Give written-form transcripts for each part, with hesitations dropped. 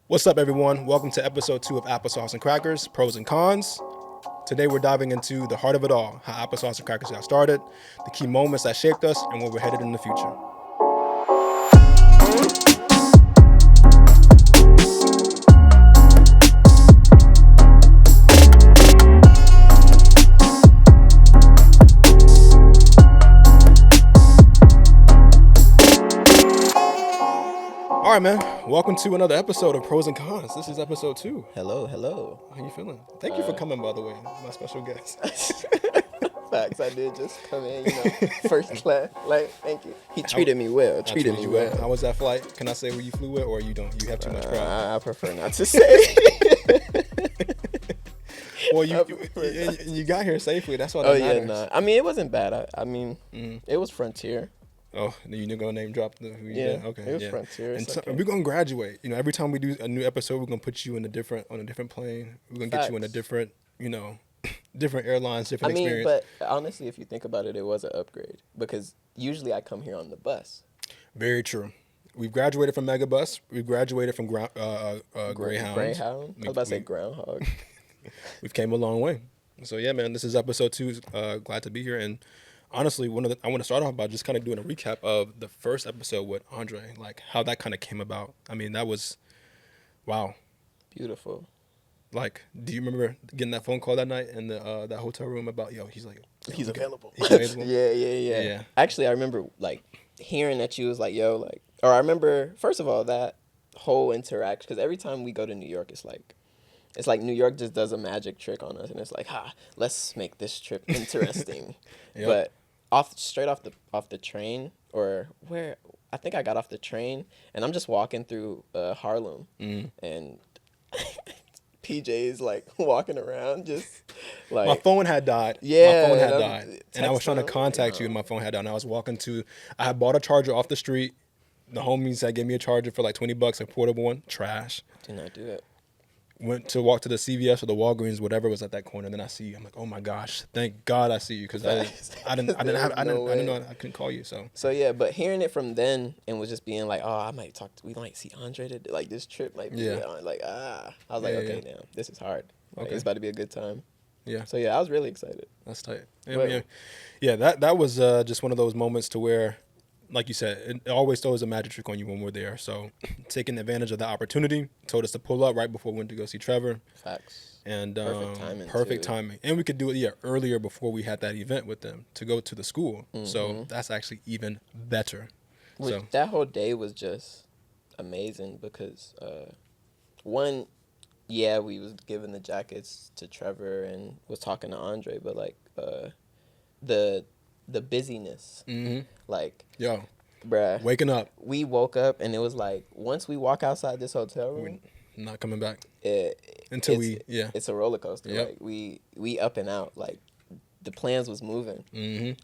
What's up, everyone? Welcome to episode 2 of Applesauce and Crackers, Pros and Cons. Today, we're diving into the heart of it all, how applesauce and crackers got started, the key moments that shaped us, and where we're headed in the future. All right, man. Welcome to another episode of Pros and Cons. This is episode 2. Hello. How you feeling? Thank you for coming, by the way, my special guest. Facts, I did just come in, first class. Like, thank you. He treated me well. Treated me well. How was that flight? Can I say who you flew with, or you don't? You have too much pride. I prefer not to say. Well, you got here safely. That's all that Oh yeah, matters. nah. I mean, it wasn't bad. It was Frontier. Oh, you're gonna name drop who you Yeah, did? Okay, it was Frontier. And It's so, okay. we're gonna graduate. Every time we do a new episode, we're gonna put you on a different plane. We're gonna get you in a Facts. different, different airlines, different I mean, experience. but honestly, if you think about it, it was an upgrade because usually I come here on the bus. Very true. We've graduated from Megabus. We've graduated from Greyhound. Greyhound. I was about to say Groundhog. We've came a long way. So yeah, man, this is episode 2. Glad to be here. And honestly, I want to start off by just kind of doing a recap of the first episode with Andre, like how that kind of came about. I mean, that was, wow. Beautiful. Like, do you remember getting that phone call that night in the that hotel room about, He's okay, available. he's available? Yeah. Actually, I remember like hearing that you was like, or I remember first of all that whole interaction because every time we go to New York, it's like New York just does a magic trick on us, and it's like, let's make this trip interesting. Yep. But straight off the train, or where I think I got off the train, and I'm just walking through Harlem, and PJ is like walking around, just like My phone had died. Yeah, My phone had and died. And I was trying to contact you, and my phone had died. And I was walking I had bought a charger off the street. The homies had gave me a charger for like $20, a portable one. Trash. Did not do it. Went to walk to the CVS or the Walgreens, whatever was at that corner. Then I see you. I'm like, oh my gosh, thank God I see you, because I didn't know I couldn't call you. So yeah, but hearing it from then and was just being like, we might see Andre today. Like this trip might be on. Like I was like, okay, now this is hard. Like, Okay. it's about to be a good time. Yeah. So yeah, I was really excited. That's tight. Well- Yeah, that was just one of those moments to where, like you said, it always throws a magic trick on you when we're there. So taking advantage of the opportunity, told us to pull up right before we went to go see Trevor. Facts. And Perfect timing, And we could do it earlier before we had that event with them to go to the school. So Mm-hmm. that's actually even better. That whole day was just amazing because one, yeah, we was giving the jackets to Trevor and was talking to Andre, but like the busyness, like Yo, bruh, waking up, we woke up and it was like once we walk outside this hotel room, not coming back it's a roller coaster. Yep. Like we up and out. Like the plans was moving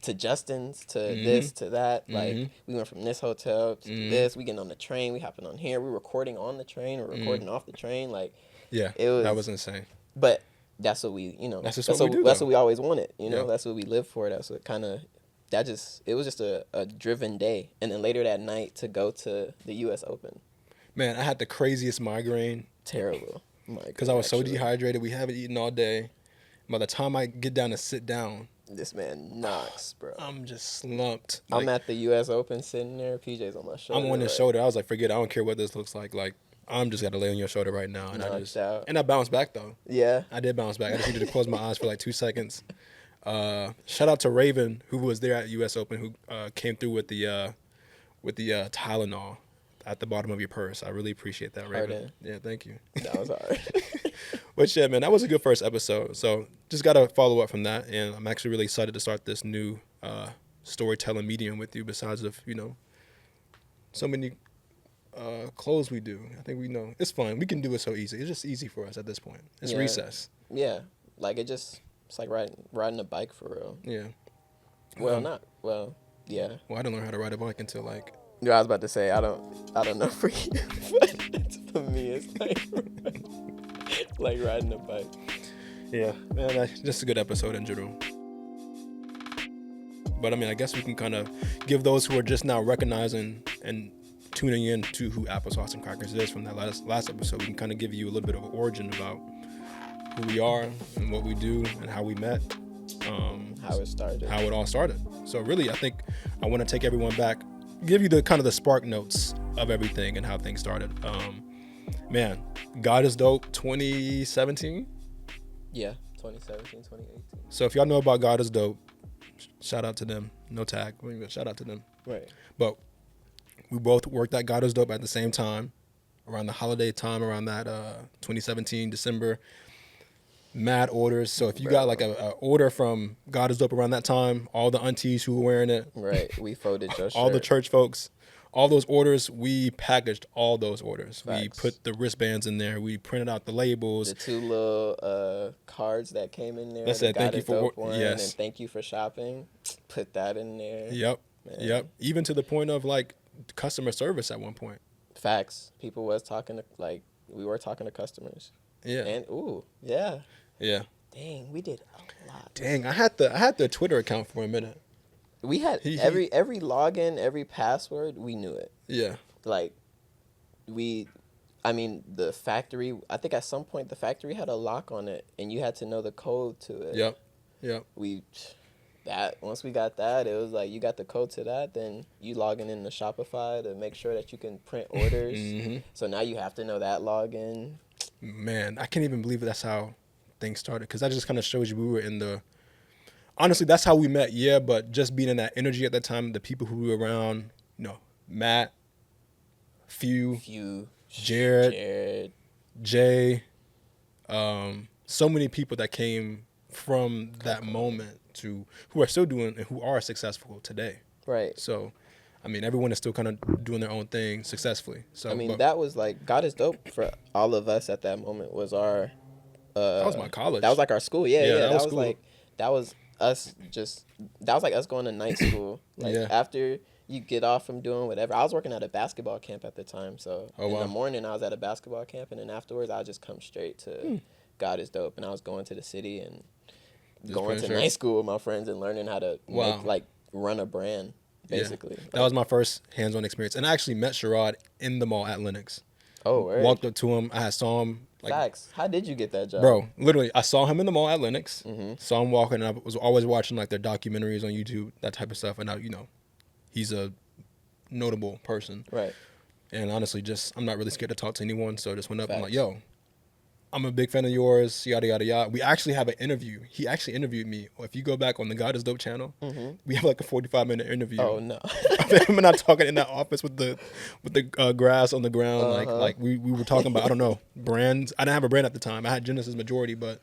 to Justin's, to this, to that. Like we went from this hotel to this. We getting on the train. We hopping on here. We recording on the train. We're recording off the train. Like that was insane. But that's what we That's what we do, That's though. what we always wanted. Yeah. That's what we live for. That's what it was just a driven day. And then later that night to go to the U.S. Open. Man, I had the craziest migraine Terrible. because I was so dehydrated. We haven't eaten all day. By the time I get down to sit down, This man knocks, bro. I'm just slumped. I'm at the U.S. Open sitting there. PJ's on my shoulder. I'm on his shoulder. I was like, forget it. I don't care what this looks like. Like, I'm just got to lay on your shoulder right now. And Knocked out. I bounced back, though. Yeah. I did bounce back. I just needed to close my eyes for like 2 seconds. Shout out to Raven, who was there at U.S. Open, who came through with the Tylenol at the bottom of your purse. I really appreciate that, Raven. Hard Yeah, thank you. That was hard. But yeah, man, that was a good first episode. So just got to follow up from that. And I'm actually really excited to start this new storytelling medium with you, besides of, so many clothes we do. I think we know. It's fun. We can do it so easy. It's just easy for us at this point. It's recess. Yeah. Like it's like riding a bike for real. Yeah. Well, yeah. Well, I didn't learn how to ride a bike until like... Yeah, I was about to say I don't know for you, but for me it's like riding a bike. Yeah, man, just a good episode in general. But I mean, I guess we can kind of give those who are just now recognizing and tuning in to who Applesauce and Crackers is from that last episode, we can kind of give you a little bit of an origin about who we are and what we do and how we met. How it started. How it all started. So really, I think I want to take everyone back, give you the kind of the spark notes of everything and how things started. Man, God is Dope 2017. Yeah, 2017, 2018. So if y'all know about God is Dope, shout out to them. No tag. Shout out to them. Right. But we both worked at God is Dope at the same time, around the holiday time, around that 2017 December. Mad orders. So if you got like a order from God is Dope around that time, all the aunties who were wearing it, right, we folded your shirt. All the church folks, all those orders, we packaged all those orders. Facts. We put the wristbands in there. We printed out the labels. The 2 little cards that came in there. That said, "Thank you for and thank you for shopping." Put that in there. Yep, Man. yep. Even to the point of like customer service at one point. Facts. People was talking to we were talking to customers. Yeah. And yeah. Yeah. Dang, we did a lot. Dang, I had the Twitter account for a minute. We had every login, every password, we knew it. Yeah. Like, the factory, I think at some point the factory had a lock on it, and you had to know the code to it. Yep. Yep. Once we got that, it was like you got the code to that, then you logging in to Shopify to make sure that you can print orders. Mm-hmm. So now you have to know that login. Man, I can't even believe that's how things started, because that just kind of shows you we were in the. Honestly, that's how we met, yeah. But just being in that energy at that time, the people who were around, Matt, Few, Jared, Jay, so many people that came from that moment to who are still doing and who are successful today. Right. So, I mean, everyone is still kind of doing their own thing successfully. So, that was like God is Dope for all of us at that moment was our. That was my college. That was like our school. Yeah. That was cool. That was us like us going to night school. After you get off from doing whatever. I was working at a basketball camp at the time. So the morning I was at a basketball camp, and then afterwards I would just come straight to God is Dope. And I was going to the city and just going to night school with my friends and learning how to run a brand, basically. Yeah. That was my first hands-on experience. And I actually met Sherrod in the mall at Lennox. Oh, right. Walked up to him. I saw him. Facts. How did you get that job? Bro, literally, I saw him in the mall at Lennox. Mm-hmm. Saw him walking, and I was always watching like their documentaries on YouTube, that type of stuff. And now, he's a notable person. Right. And honestly, I'm not really scared to talk to anyone. So I just went up and I'm like, yo, I'm a big fan of yours, yada, yada, yada. We actually have an interview. He actually interviewed me. If you go back on the God is Dope channel, we have like a 45-minute interview. Oh, no. I'm not talking in that office with the grass on the ground. Like we were talking about, I don't know, brands. I didn't have a brand at the time. I had Genesis Majority, but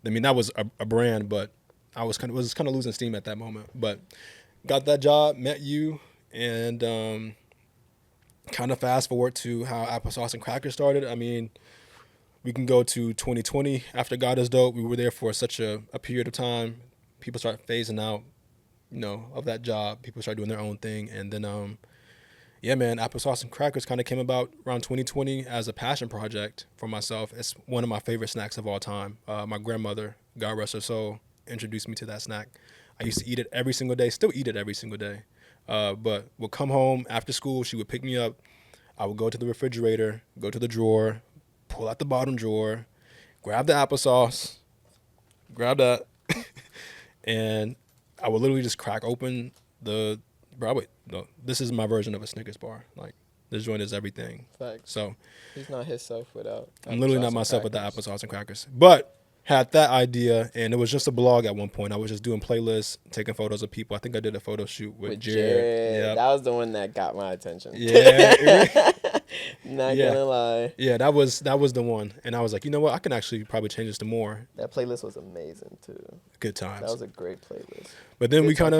I mean, that was a brand, but I was kind of losing steam at that moment. But got that job, met you, and kind of fast forward to how Applesauce and Crackers started. I mean, we can go to 2020 after God is Dope. We were there for such a period of time. People start phasing out, of that job. People start doing their own thing. And then, Applesauce and Crackers kind of came about around 2020 as a passion project for myself. It's one of my favorite snacks of all time. My grandmother, God rest her soul, introduced me to that snack. I used to eat it every single day, still eat it every single day. But would come home after school. She would pick me up. I would go to the refrigerator, go to the drawer, pull out the bottom drawer, grab the applesauce, grab that, and I would literally just crack open this is my version of a Snickers bar. Like, this joint is everything. Facts. So he's not himself without. I'm literally not myself with the applesauce and crackers. But had that idea, and it was just a blog at one point. I was just doing playlists, taking photos of people. I think I did a photo shoot with Jared. Yep. That was the one that got my attention. Yeah. Not gonna lie. Yeah, that was the one. And I was like, you know what? I can actually probably change this to more. That playlist was amazing too. Good times. That was a great playlist. But then we kind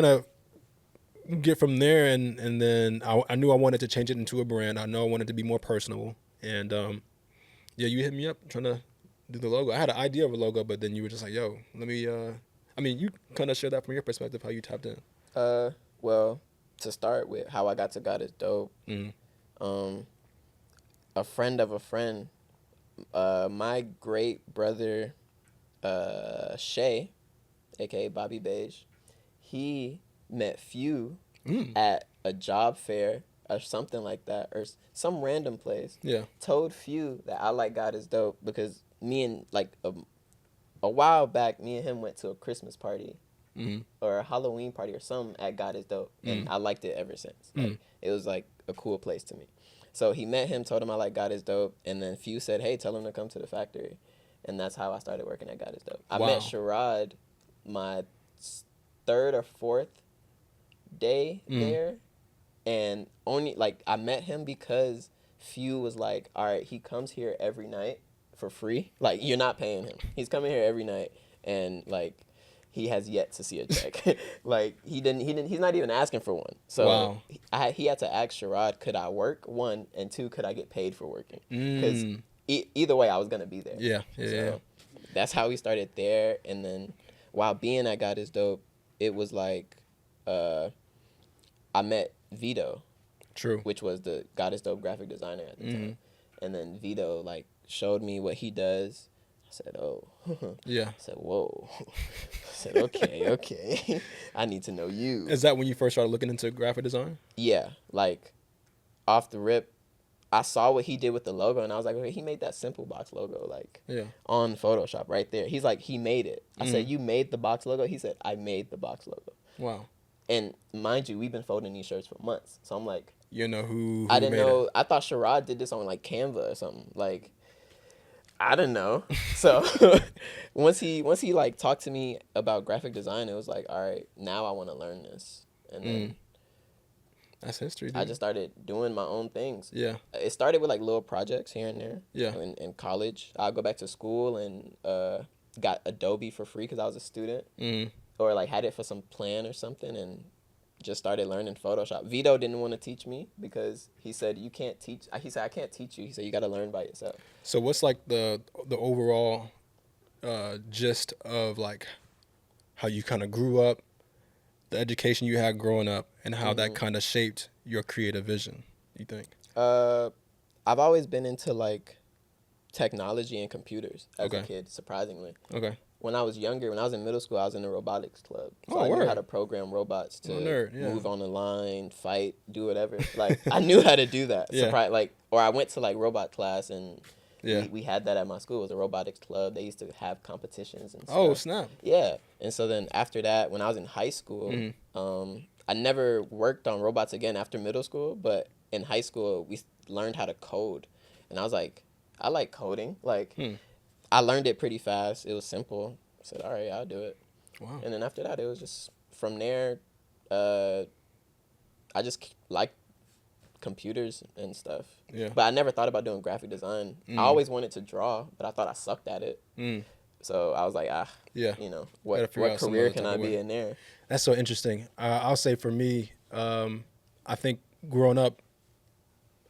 of get from there, and then I knew I wanted to change it into a brand. I know I wanted to be more personable. And you hit me up trying to do the logo. I had an idea of a logo, but then you were just like, yo, let me you kind of share that from your perspective, how you tapped in. Well, to start with, how I got to God is Dope. A friend of a friend, my great brother, Shay, aka Bobby Beige, he met Few at a job fair or something like that, or some random place. Yeah. Told Few that I Like God Is Dope because me and like a while back, me and him went to a Christmas party or a Halloween party or something at God Is Dope, and I liked it ever since. Like it was like a cool place to me. So he met him, told him I Like God Is Dope, and then Few said, "Hey, tell him to come to the factory," and that's how I started working at God Is Dope. I met Sherrod my third or fourth day there, and only like I met him because Few was like, "All right, he comes here every night for free. Like you're not paying him. He's coming here every night, and like." He has yet to see a check. Like he didn't. He's not even asking for one. So he had to ask Sherrod, could I work? One, and two, could I get paid for working? Because either way, I was gonna be there. Yeah. That's how we started there. And then while being at God Is Dope, it was like I met Vito. True. Which was the God Is Dope graphic designer at the time. And then Vito like showed me what he does. I said, oh. Yeah. I said, whoa. I said, okay. I need to know you. Is that when you first started looking into graphic design? Yeah. Like, off the rip, I saw what he did with the logo, and I was like, okay, he made that simple box logo, like, on Photoshop right there. He's like, he made it. I said, you made the box logo? He said, I made the box logo. Wow. And mind you, we've been folding these shirts for months. So I'm like, you know who I didn't made know. it. I thought Sherrod did this on, like, Canva or something. Like, I didn't know. So once he like talked to me about graphic design, it was like, all right, now I want to learn this. And then that's history, dude. I just started doing my own things. Yeah. It started with like little projects here and there. Yeah. In college, I'll go back to school and got Adobe for free because I was a student. Or like had it for some plan or something and just started learning Photoshop. Vito didn't want to teach me because he said, you can't teach. He said, I can't teach you. He said, you got to learn by yourself. So what's like the overall gist of like how you kind of grew up, the education you had growing up, and how that kind of shaped your creative vision, you think? I've always been into like technology and computers as a kid, surprisingly. Okay. When I was younger, when I was in middle school, I was in the robotics club. So I word. knew how to program robots to move on the line, fight, do whatever. Like I knew how to do that. Or I went to like robot class and we had that at my school. It was a robotics club. They used to have competitions and stuff. Oh, snap. Yeah. And so then after that, when I was in high school, I never worked on robots again after middle school, but in high school, we learned how to code. And I was like, I like coding. Like, I learned it pretty fast. It was simple. I said, all right, I'll do it. Wow. And then after that, it was just from there, I just liked computers and stuff. Yeah. But I never thought about doing graphic design. I always wanted to draw, but I thought I sucked at it. So I was like, you know, what career can I be in there? That's so interesting. I'll say for me, I think growing up,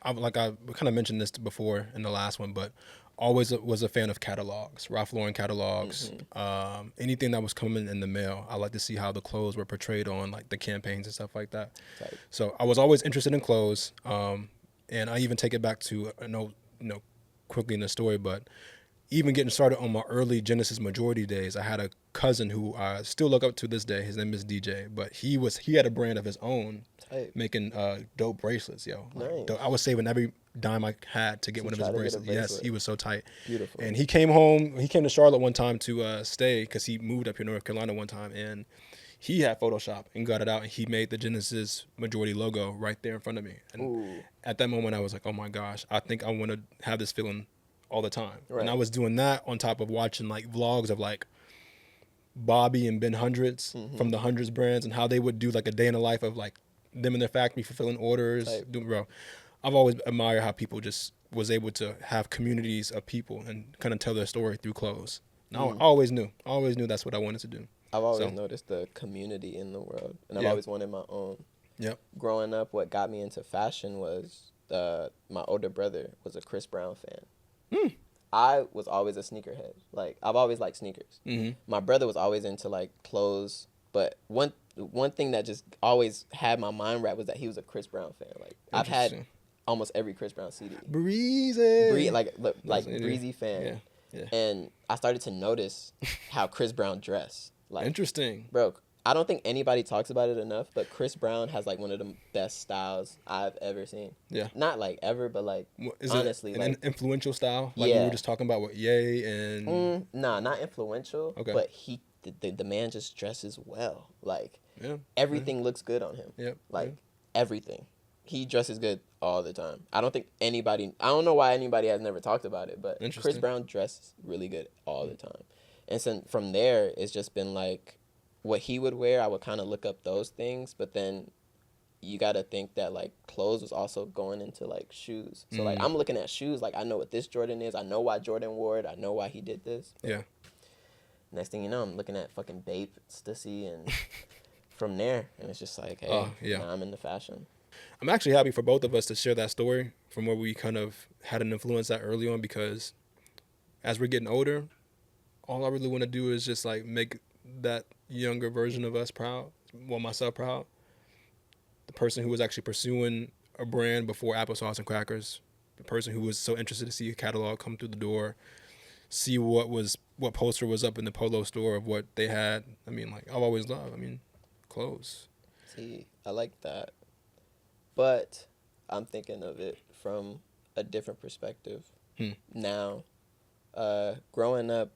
I kind of mentioned this before in the last one, but always was a fan of catalogs, Ralph Lauren catalogs, anything that was coming in the mail. I like to see how the clothes were portrayed on like the campaigns and stuff like that. Right. So I was always interested in clothes, and I even take it back to quickly in the story, but even getting started on my early Genesis Majority days, I had a cousin who I still look up to this day. His name is DJ, but he had a brand of his own, making dope bracelets, yo. Nice. I was saving every dime I had to get one of his bracelets. Yes, he was so tight. Beautiful. And he came home. He came to Charlotte one time to stay because he moved up here to North Carolina one time, and he had Photoshop and got it out, and he made the Genesis Majority logo right there in front of me. And at that moment, I was like, oh my gosh, I think I want to have this feeling all the time. Right. And I was doing that on top of watching like vlogs of like Bobby and Ben Hundreds from the Hundreds brands and how they would do like a day in the life of like them in their factory fulfilling orders. Bro, I've always admired how people just was able to have communities of people and kind of tell their story through clothes. And I always knew that's what I wanted to do. I've always noticed the community in the world, and I've always wanted my own. Yep. Growing up, what got me into fashion was my older brother was a Chris Brown fan. I was always a sneakerhead. Like, I've always liked sneakers. My brother was always into, like, clothes. But one thing that just always had my mind wrapped was that he was a Chris Brown fan. Like, I've had almost every Chris Brown CD. Breezy. Breezy fan. Yeah. And I started to notice how Chris Brown dressed. Like, interesting. Bro, I don't think anybody talks about it enough, but Chris Brown has like one of the best styles I've ever seen. Yeah. Not like ever, but like Is honestly, it like influential style? Like we yeah. were just talking about what Ye and Nah, not influential. Okay. But the man just dresses well. Like yeah, everything looks good on him. Yep. Like everything. He dresses good all the time. I don't know why anybody has never talked about it, but Chris Interesting. Brown dresses really good all the time. And so from there, it's just been like what he would wear. I would kind of look up those things, but then you got to think that like clothes was also going into like shoes. So like I'm looking at shoes, like I know what this Jordan is. I know why Jordan wore it. I know why he did this. Yeah. Next thing you know, I'm looking at fucking Bape, Stussy, and from there, and it's just like, hey, now I'm into fashion. I'm actually happy for both of us to share that story from where we kind of had an influence that early on, because as we're getting older, all I really want to do is just like make that younger version of us proud, well, myself proud. The person who was actually pursuing a brand before applesauce and crackers, the person who was so interested to see a catalog come through the door, see what poster was up in the Polo store of what they had. I mean, like I've always loved, clothes. See, I like that. But I'm thinking of it from a different perspective. Now, growing up,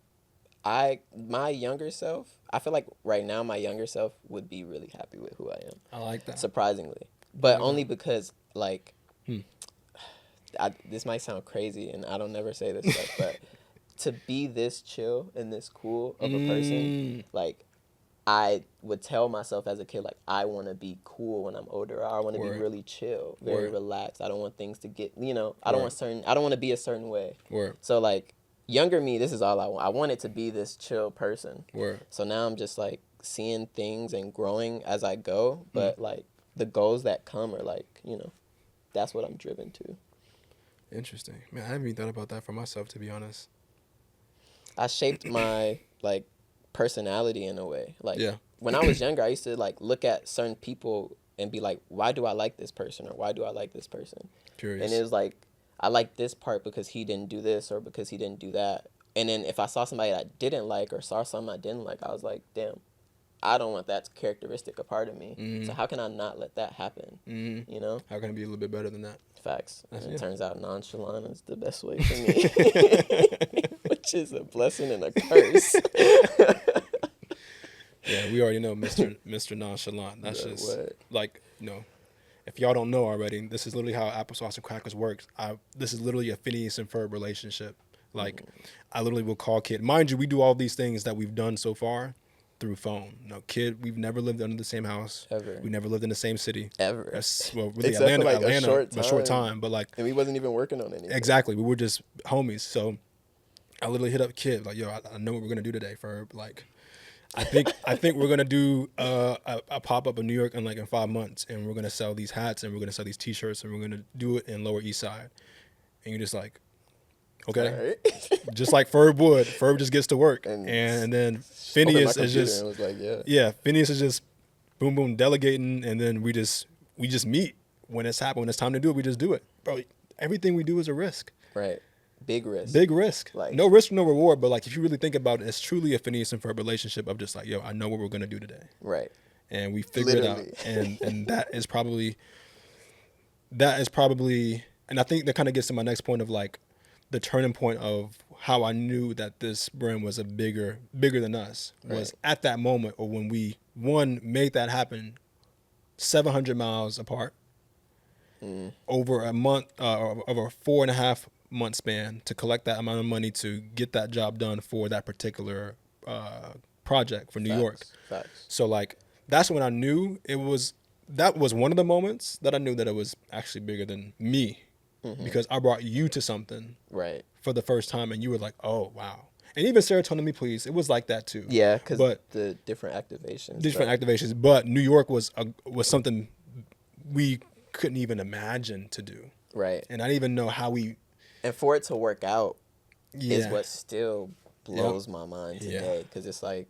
my younger self, I feel like right now my younger self would be really happy with who I am. I like that. Surprisingly. But only because, like, this might sound crazy, and I don't never say this stuff, but to be this chill and this cool of a person, like, I would tell myself as a kid, like, I want to be cool when I'm older. I want to be really chill, very relaxed. I don't want things to get, I don't want to be a certain way. So, like, younger me, this is all I want. I wanted to be this chill person. So now I'm just, like, seeing things and growing as I go. But, like, the goals that come are, like, that's what I'm driven to. Interesting. Man, I haven't even thought about that for myself, to be honest. I shaped my, like, personality in a way. Like, when I was younger, I used to, like, look at certain people and be like, why do I like this person, or why do I like this person? Curious. And it was like, I like this part because he didn't do this or because he didn't do that. And then if I saw somebody that I didn't like or saw something I didn't like, I was like, damn, I don't want that characteristic a part of me. So how can I not let that happen? How can I be a little bit better than that? Facts. And it turns out nonchalant is the best way for me. Which is a blessing and a curse. Yeah, we already know Mr. Nonchalant. That's just like, if y'all don't know already, this is literally how applesauce and crackers works. This is literally a Phineas and Ferb relationship. Like, I literally will call Kid. Mind you, we do all these things that we've done so far through phone. No, Kid, we've never lived under the same house. Ever. We never lived in the same city. Ever. Well, really, Except Atlanta, for like a short time. But like, and we wasn't even working on anything. Exactly. We were just homies. So I literally hit up Kid, like, yo, I know what we're gonna do today, Ferb. Like, I think we're gonna do a pop up in New York in 5 months, and we're gonna sell these hats, and we're gonna sell these T-shirts, and we're gonna do it in Lower East Side. And you're just like, okay, just like Ferb would. Ferb just gets to work, and then Phineas is just was like, Phineas is just boom boom delegating, and then we just meet when it's happened. When it's time to do it, we just do it, bro. Everything we do is a risk. Right. Big risk. Big risk. Like, no risk, no reward. But like, if you really think about it, it's truly a Phineas and Ferb relationship of just like, yo, I know what we're gonna do today. Right. And we figure it out. And that is probably, and I think that kind of gets to my next point of like the turning point of how I knew that this brand was bigger than us was at that moment, or when we made that happen 700 miles apart over a month, over a 4.5 month span to collect that amount of money to get that job done for that particular project for New York. Facts. So like, that's when I knew that was one of the moments that I knew that it was actually bigger than me, because I brought you to something for the first time, and you were like, oh wow. And even Serotonin Me Please, it was like that too. Yeah, because the different activations. But New York was something we couldn't even imagine to do. Right. And I didn't even know how we. And for it to work out is what still blows my mind today, because it's like,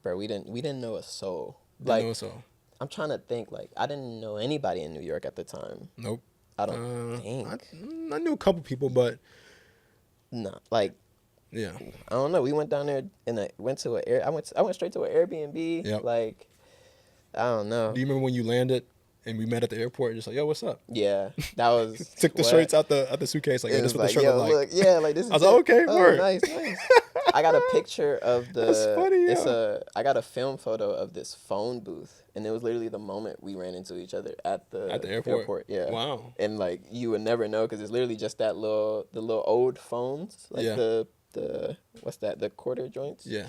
bro, we didn't know a soul. I'm trying to think. Like, I didn't know anybody in New York at the time. Nope. I don't think. I knew a couple people, but no, like. Yeah. I don't know. We went down there and I went straight to an Airbnb. Yep. Like, I don't know. Do you remember when you landed and we met at the airport and just like, yo, what's up? Yeah, that was Took the what? shirts out the suitcase. Like, It yeah, this was is what the like, shirt yo, look like. look, yeah, like this is I was like, it. okay, Oh, word. nice. I got a picture of That's funny, yo. I got a film photo of this phone booth, and it was literally the moment we ran into each other at the airport. Yeah. Wow. And like you would never know because it's literally just the little old phones, like Yeah. the what's that? The quarter joints. Yeah.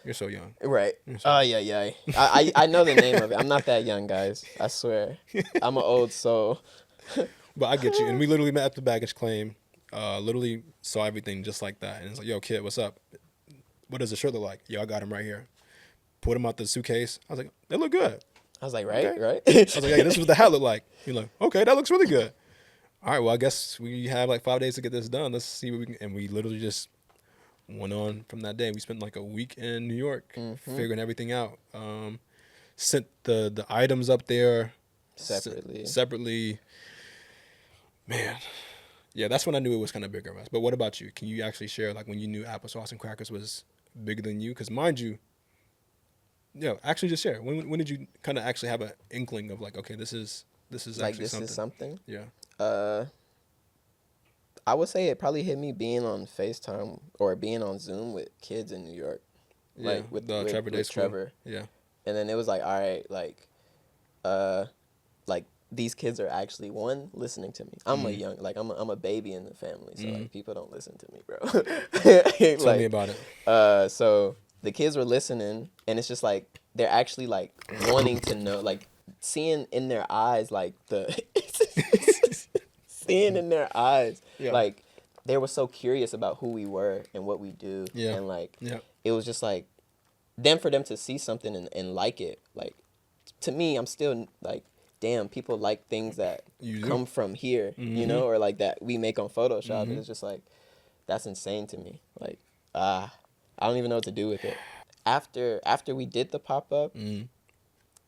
You're so young. Right. You're so Oh yeah. I know the name of it. I'm not that young, guys. I swear. I'm an old soul. But I get you. And we literally met at the baggage claim. Literally saw everything just like that. And it's like, yo, kid, what's up? What does the shirt look like? Yo, I got him right here. Put him out the suitcase. I was like, they look good. I was like, right. I was like, yeah, this is what the hat look like. You're like, okay, that looks really good. All right, well, I guess we have like 5 days to get this done. Let's see what we can. And we literally just went on from that day. We spent like a week in New York figuring everything out. Sent the items up there separately. Man, yeah, that's when I knew it was kind of bigger of us. But what about you? Can you actually share like when you knew applesauce and crackers was bigger than you? Because mind you, actually just share. When did you kind of actually have an inkling of like, okay, this is like actually this something? is something. Yeah. I would say it probably hit me being on FaceTime or being on Zoom with kids in New York, like with Trevor Day School. Trevor. Yeah. And then it was like, all right, like these kids are actually listening to me. I'm I'm a baby in the family, so like people don't listen to me, bro. Tell me about it. So the kids were listening, and it's just like they're actually like wanting to know, like seeing in their eyes, like seeing in their eyes, like they were so curious about who we were and what we do, and like it was just like then for them to see something and like it, like to me, I'm still like, damn, people like things that come from here, you know, or like that we make on Photoshop. And it's just like, that's insane to me. Like, I don't even know what to do with it. After we did the pop-up,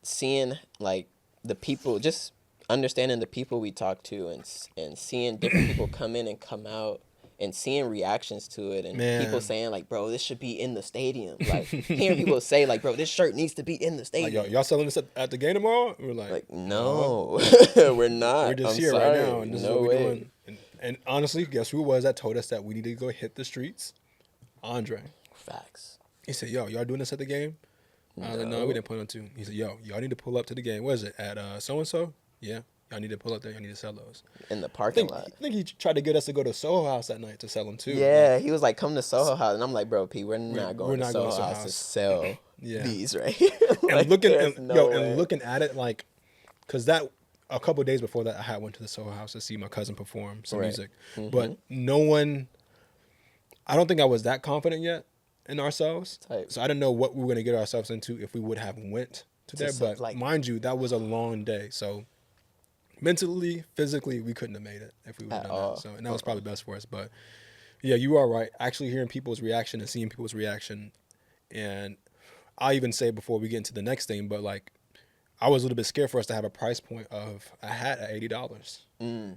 seeing like the people, just understanding the people we talked to and seeing different people come in and come out and seeing reactions to it and people saying like, bro, this should be in the stadium. Like hearing people say like, bro, this shirt needs to be in the stadium. Like, y'all selling this at the game tomorrow? We're like no, we're not. We're just here right now, and this is what we're doing. And honestly, guess who it was that told us that we need to go hit the streets? Andre. Facts. He said, yo, y'all doing this at the game? I was like, no, we didn't plan on to. He said, yo, y'all need to pull up to the game. What is it? At so-and-so? Yeah. Y'all need to pull up there. Y'all need to sell those. In the parking lot. I think he tried to get us to go to Soho House that night to sell them too. Yeah, he was like, come to Soho House. And I'm like, bro, P, we're not going to Soho House to sell these right here. And looking at it like, because that a couple of days before that, I had went to the Soho House to see my cousin perform some music. But no one, I don't think I was that confident yet in ourselves. So I didn't know what we were going to get ourselves into if we would have went to there. But like, mind you, that was a long day. So mentally, physically, we couldn't have made it if we would have done that. So, and that was probably best for us. But yeah, you are right. Actually hearing people's reaction and seeing people's reaction. And I'll even say before we get into the next thing, but like, I was a little bit scared for us to have a price point of a hat at $80.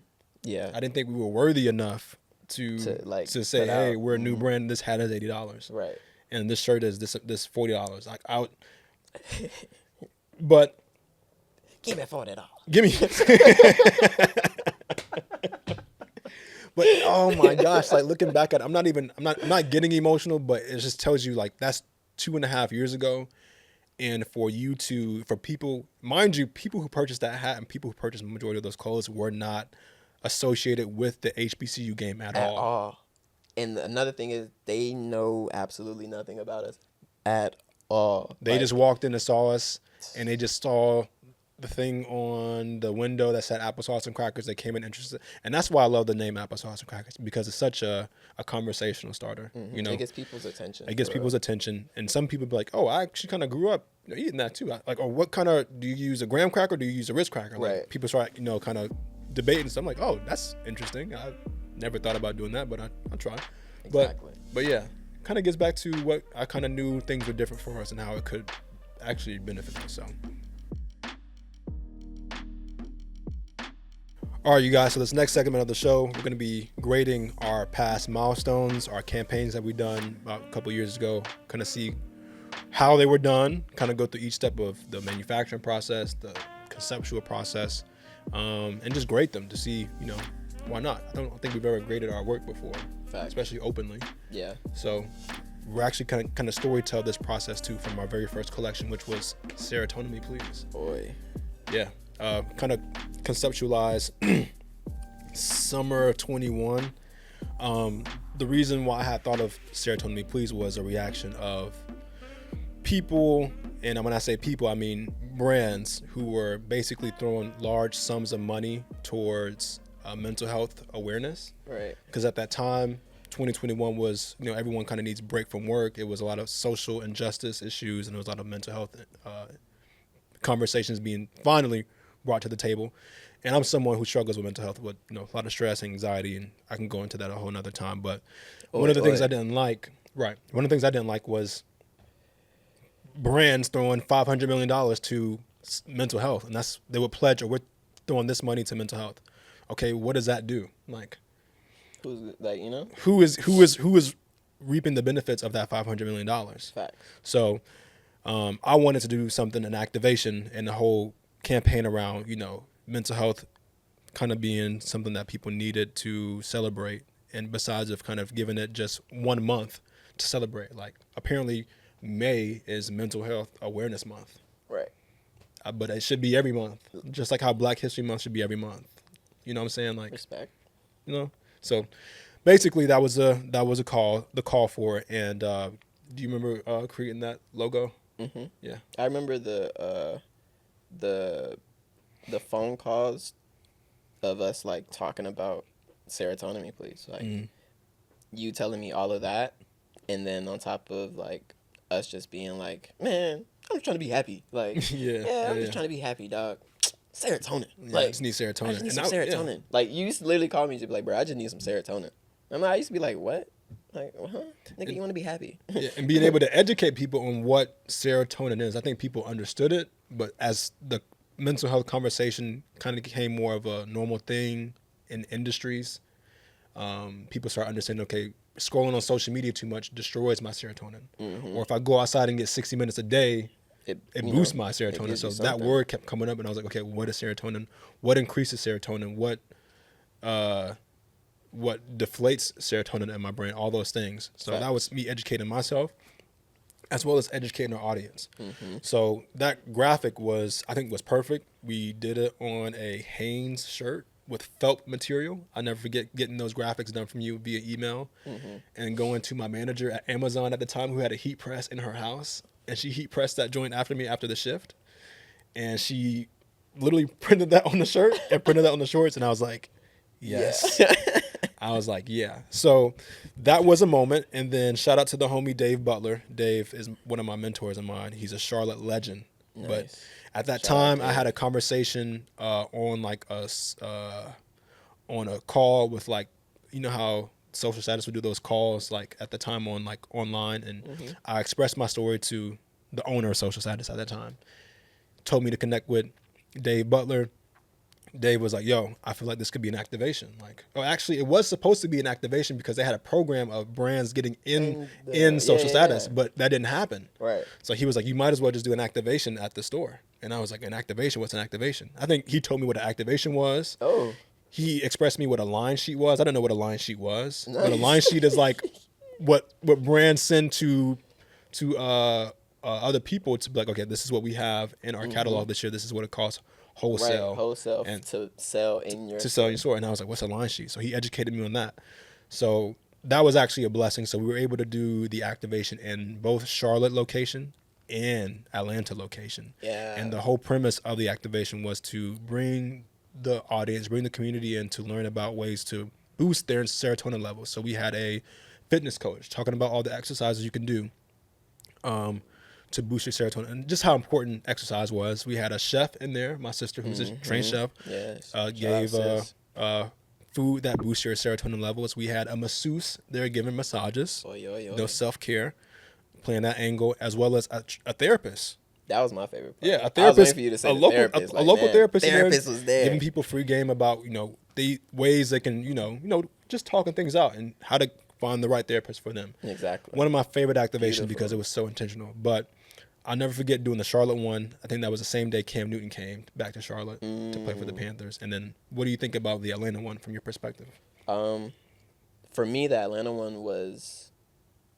Yeah. I didn't think we were worthy enough to say, hey, we're a new brand. This hat is $80. Right. And this shirt is this $40. Like but give me $40. Give me. But oh my gosh, like looking back at it, I'm not getting emotional, but it just tells you like that's 2.5 years ago. And for people, mind you, people who purchased that hat and people who purchased the majority of those clothes were not associated with the HBCU game at all. And another thing is they know absolutely nothing about us at all. They just walked in and saw us, and they just saw the thing on the window that said applesauce and crackers. They came in interested. And that's why I love the name applesauce and crackers, because it's such a conversational starter. You know, it gets people's attention. It gets people's attention. And some people be like, oh, I actually kind of grew up eating that too. Like, or what kind of, do you use a graham cracker or do you use a Ritz cracker? Like, people start, kind of debating. So I'm like, oh, that's interesting. I never thought about doing that, but I'll try. Exactly. But yeah, kind of gets back to what I kind of knew things were different for us and how it could actually benefit us. So. All right, you guys, so this next segment of the show, we're going to be grading our past milestones, our campaigns that we've done about a couple years ago, kind of see how they were done, kind of go through each step of the manufacturing process, the conceptual process, and just grade them to see, why not? I don't think we've ever graded our work before, Fact. especially openly. Yeah. So we're actually kind of story tell this process too from our very first collection, which was Serotonin Me Please. Boy. Yeah. Kind of conceptualize summer of 21. The reason why I had thought of Serotonin Me Please was a reaction of people, and when I say people, I mean brands who were basically throwing large sums of money towards mental health awareness. Right. Because at that time, 2021 was, everyone kind of needs a break from work. It was a lot of social injustice issues, and there was a lot of mental health conversations being finally brought to the table. And I'm someone who struggles with mental health, with a lot of stress, anxiety, and I can go into that a whole nother time. But one of the things I didn't like was brands throwing $500 million to mental health, and they would pledge, or we're throwing this money to mental health. Okay, what does that do? Like, Who's like, who is reaping the benefits of that $500 million? Fact. So I wanted to do something, an activation, and the whole campaign around, mental health kind of being something that people needed to celebrate. And besides of kind of giving it just 1 month to celebrate, like apparently May is Mental Health Awareness Month. Right. But it should be every month, just like how Black History Month should be every month. You know what I'm saying? Like, Respect. So basically that was the call for it. And do you remember creating that logo? Mm-hmm. Yeah. I remember the phone calls of us like talking about Serotonin Me Please, like you telling me all of that, and then on top of like us just being like, man, I'm just trying to be happy, like I'm just trying to be happy, dog. Serotonin, I just need serotonin. I just need some serotonin. Yeah. Like you used to literally call me and be like, bro, I just need some serotonin. I used to be like, what? Like, huh? Nigga, you want to be happy? Yeah, and being able to educate people on what serotonin is. I think people understood it, but as the mental health conversation kind of became more of a normal thing in industries, people start understanding, okay, scrolling on social media too much destroys my serotonin. Mm-hmm. Or if I go outside and get 60 minutes a day, it boosts my serotonin. So that word kept coming up, and I was like, okay, what is serotonin? What increases serotonin? What deflates serotonin in my brain? All those things. So that was me educating myself, as well as educating our audience. Mm-hmm. So that graphic was perfect. We did it on a Hanes shirt with felt material. I never forget getting those graphics done from you via email, and going to my manager at Amazon at the time, who had a heat press in her house, and she heat pressed that joint after me after the shift, and she literally printed that on the shirt and printed that on the shorts, and I was like, yes. Yeah. I was like, yeah. So that was a moment. And then shout out to the homie Dave Butler. Dave is one of my mentors of mine. He's a Charlotte legend. Nice. But at that time, I had a conversation on like on a call with, like, you know how social status would do those calls, like at the time on like online, and I expressed my story to the owner of social status at that time. Told me to connect with Dave Butler. Dave was like, yo, I feel like this could be an activation. Like, oh, actually, it was supposed to be an activation because they had a program of brands getting in social status, but that didn't happen. Right. So he was like, you might as well just do an activation at the store. And I was like, an activation? What's an activation? I think he told me what an activation was. Oh. He expressed me what a line sheet was. I don't know what a line sheet was. Nice. But a line sheet is like what brands send to other people to be like, okay, this is what we have in our catalog this year. This is what it costs. Wholesale and to sell in your store. And I was like, what's a line sheet? So he educated me on that. So that was actually a blessing. So we were able to do the activation in both Charlotte location and Atlanta location. Yeah. And the whole premise of the activation was to bring the audience, bring the community in to learn about ways to boost their serotonin levels. So we had a fitness coach talking about all the exercises you can do to boost your serotonin, and just how important exercise was. We had a chef in there, my sister, who's a trained chef, gave food that boosts your serotonin levels. We had a masseuse there giving massages, those self-care, playing that angle, as well as a therapist. That was my favorite part. Yeah, a therapist. I was waiting for you to say a local therapist. Therapist was there, giving people free game about the ways they can just talking things out and how to find the right therapist for them. Exactly. One of my favorite activations Beautiful. because it was so intentional. But I'll never forget doing the Charlotte one. I think that was the same day Cam Newton came back to Charlotte to play for the Panthers. And then what do you think about the Atlanta one from your perspective? For me, the Atlanta one was,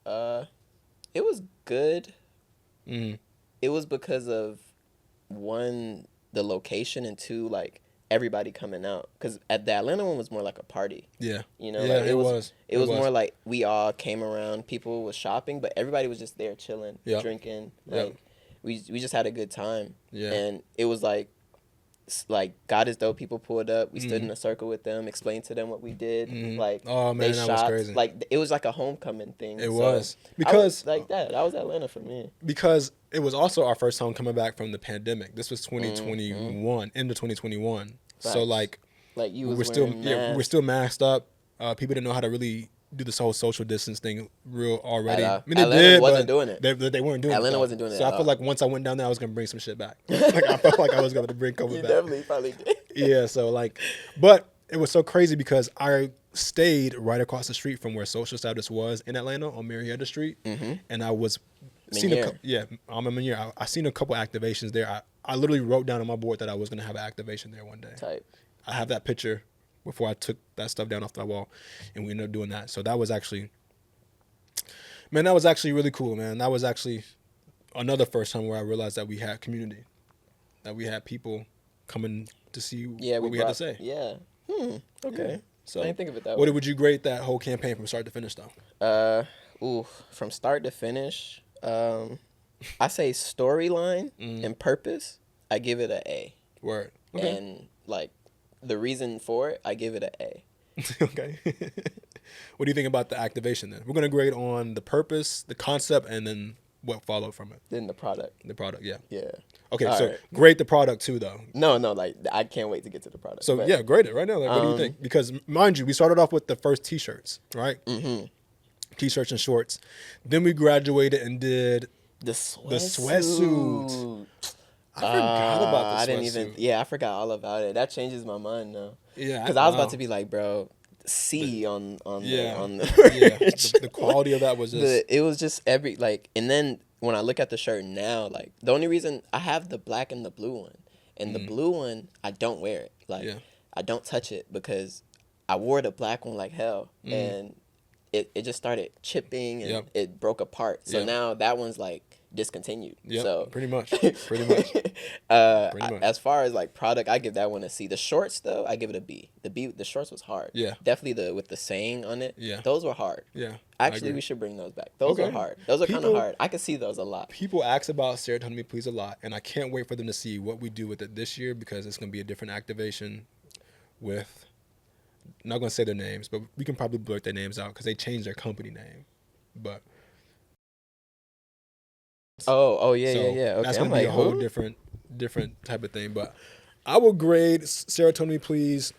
it was good. Mm. It was because of, one, the location, and two, like, everybody coming out. Because at the Atlanta one was more like a party. Yeah. You know, Yeah, like, it was. It was more like we all came around. People was shopping, but everybody was just there chilling, drinking. Like, we just had a good time. Yeah. And it was like God is dope. People pulled up. We stood in a circle with them, explained to them what we did. Like, oh man, that was crazy. Like, it was like a homecoming thing. It was because like that was Atlanta for me. Because it was also our first time coming back from the pandemic. This was 2021, into 2021. Facts. So like you was we're still masked up. People didn't know how to really do this whole social distance thing real already. I mean, they Atlanta did, wasn't but doing it. They weren't doing it. Atlanta wasn't doing it. So I felt like once I went down there, I was gonna bring some shit back. Like I felt like I was gonna bring COVID you back. Definitely probably did. Yeah. So like, but it was so crazy because I stayed right across the street from where social status was in Atlanta on Marietta Street, and I was seen I'm a Meniere. I seen a couple activations there. I literally wrote down on my board that I was gonna have an activation there one day. Type. I have that picture before I took that stuff down off the wall, and we ended up doing that. So that was actually really cool, man. That was actually another first time where I realized that we had community, that we had people coming to see what we had to say. Yeah. Okay. Yeah. So I didn't think of it that way. What would you grade that whole campaign from start to finish, though? From start to finish, I say storyline and purpose, I give it an A. Word. Okay. And like the reason for it, I give it an A. Okay. What do you think about the activation then? We're going to grade on the purpose, the concept, and then what followed from it. Then the product. The product, yeah. Yeah. Okay, All so right. grade the product too, though. No, like I can't wait to get to the product. So yeah, grade it right now. Like, what do you think? Because mind you, we started off with the first T-shirts, right? Mm-hmm. T-shirts and shorts. Then we graduated and did the sweatsuit. I forgot about the sweatsuit. Yeah, I forgot all about it. That changes my mind now. Yeah, because I was about to be like, bro, C on the the quality of that was just it was just and then when I look at the shirt now, like the only reason I have the black and the blue one, and the blue one I don't wear it, I don't touch it because I wore the black one like hell, and it just started chipping and it broke apart. So now that one's like discontinued. Yeah, so pretty much. As far as like product, I give that one a C. The shorts though, I give it a B. The shorts was hard. Yeah, definitely with the saying on it. Yeah, those were hard. Yeah, actually, we should bring those back. Those are hard. Those are kind of hard. I can see those a lot. People ask about Serotonin Me Please a lot, and I can't wait for them to see what we do with it this year because it's gonna be a different activation with. I'm not gonna say their names, but we can probably blurt their names out because they changed their company name. But yeah. Okay, that's gonna be a whole different type of thing. But I will grade Serotonin Me Please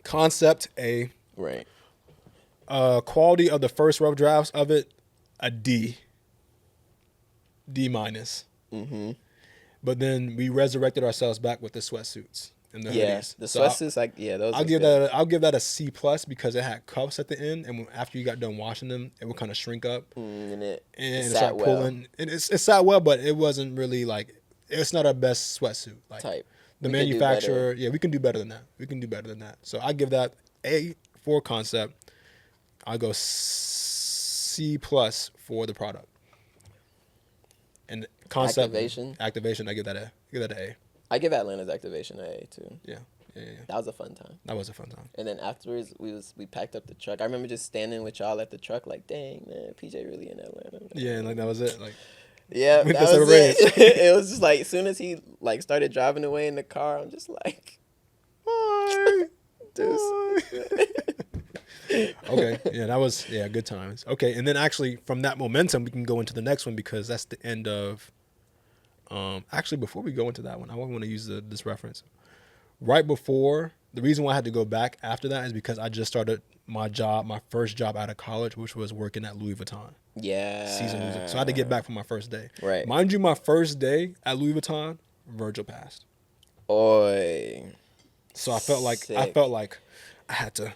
concept A. Right. Quality of the first rough drafts of it a D. D minus. Mm-hmm. But then we resurrected ourselves back with the sweatsuits. And the hoodies. The sweatsuits, those. I'll give that a C plus because it had cuffs at the end, and after you got done washing them, it would kind of shrink up, and it start pulling. And it sat well, but it wasn't really like it's not our best sweatsuit. Like type. The manufacturer, we can do better than that. So I give that A for concept. I'll go C plus for the product. And concept activation, I give that an A. I give Atlanta's activation an A too. Yeah. That was a fun time. And then afterwards, we packed up the truck. I remember just standing with y'all at the truck, like, dang man, PJ really in Atlanta. Yeah, and like that was it. Like, yeah, that was it. It was just like as soon as he like started driving away in the car, I'm just like, bye, Okay, yeah, that was good times. Okay, and then actually from that momentum, we can go into the next one because that's the end of. Actually, before we go into that one, I want to use this reference. Right before, the reason why I had to go back after that is because I just started my first job out of college, which was working at Louis Vuitton. Yeah. Season. So I had to get back for my first day. Right. Mind you, my first day at Louis Vuitton, Virgil passed. Oi. So I felt like I had to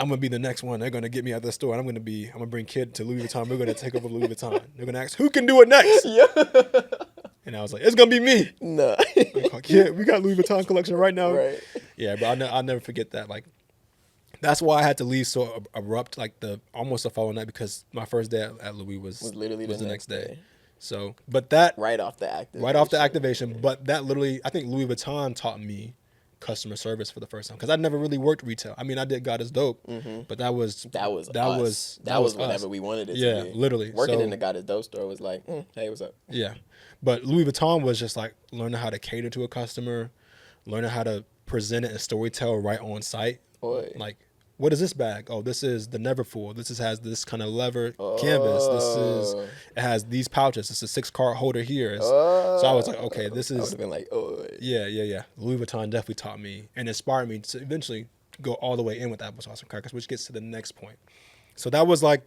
I'm gonna be the next one. They're gonna get me out of the store. I'm gonna bring kid to Louis Vuitton. We're gonna take over Louis Vuitton. They're gonna ask who can do it next. Yeah. And I was like, it's gonna be me. No. Like, yeah, we got Louis Vuitton collection right now. Right. Yeah, but I'll never forget that. Like, that's why I had to leave so abrupt, like almost the following night, because my first day at Louis was literally the next day. So, but that right off the activation. But that literally, I think Louis Vuitton taught me customer service for the first time, because I never really worked retail. I mean, I did God is Dope, but that was whatever we wanted it to be. Yeah, literally. Working in the God is Dope store was like, hey, what's up? Yeah, but Louis Vuitton was just like learning how to cater to a customer, learning how to present it and storytell right on site. Boy. Like, what is this bag? Oh, this is the Neverfull. This has this kind of leather canvas. It has these pouches. It's a 6-card holder here. So I was like, okay, this is. I would have been like, oh. Yeah. Louis Vuitton definitely taught me and inspired me to eventually go all the way in with applesauce and crackers, which gets to the next point. So that was like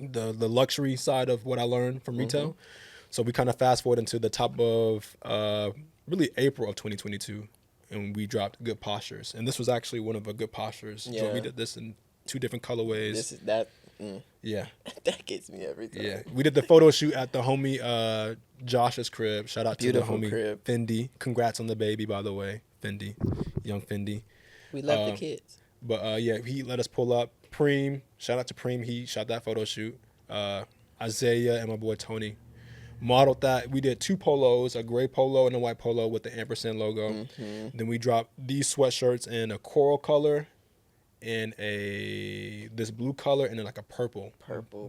the luxury side of what I learned from retail. So we kind of fast forward into the top of really April of 2022. And we dropped Good Postures. And this was actually one of the Good Postures. Yeah. So we did this in 2 different colorways. Yeah. That gets me every time. Yeah. We did the photo shoot at the homie Josh's crib. Shout out Beautiful to the homie crib. Fendi. Congrats on the baby, by the way. Fendi. Young Fendi. We love the kids. But yeah, he let us pull up. Preem. Shout out to Preem. He shot that photo shoot. Isaiah and my boy Tony modeled that. We did 2 polos, a gray polo and a white polo with the ampersand logo. Then we dropped these sweatshirts in a coral color, in this blue color, and then like a purple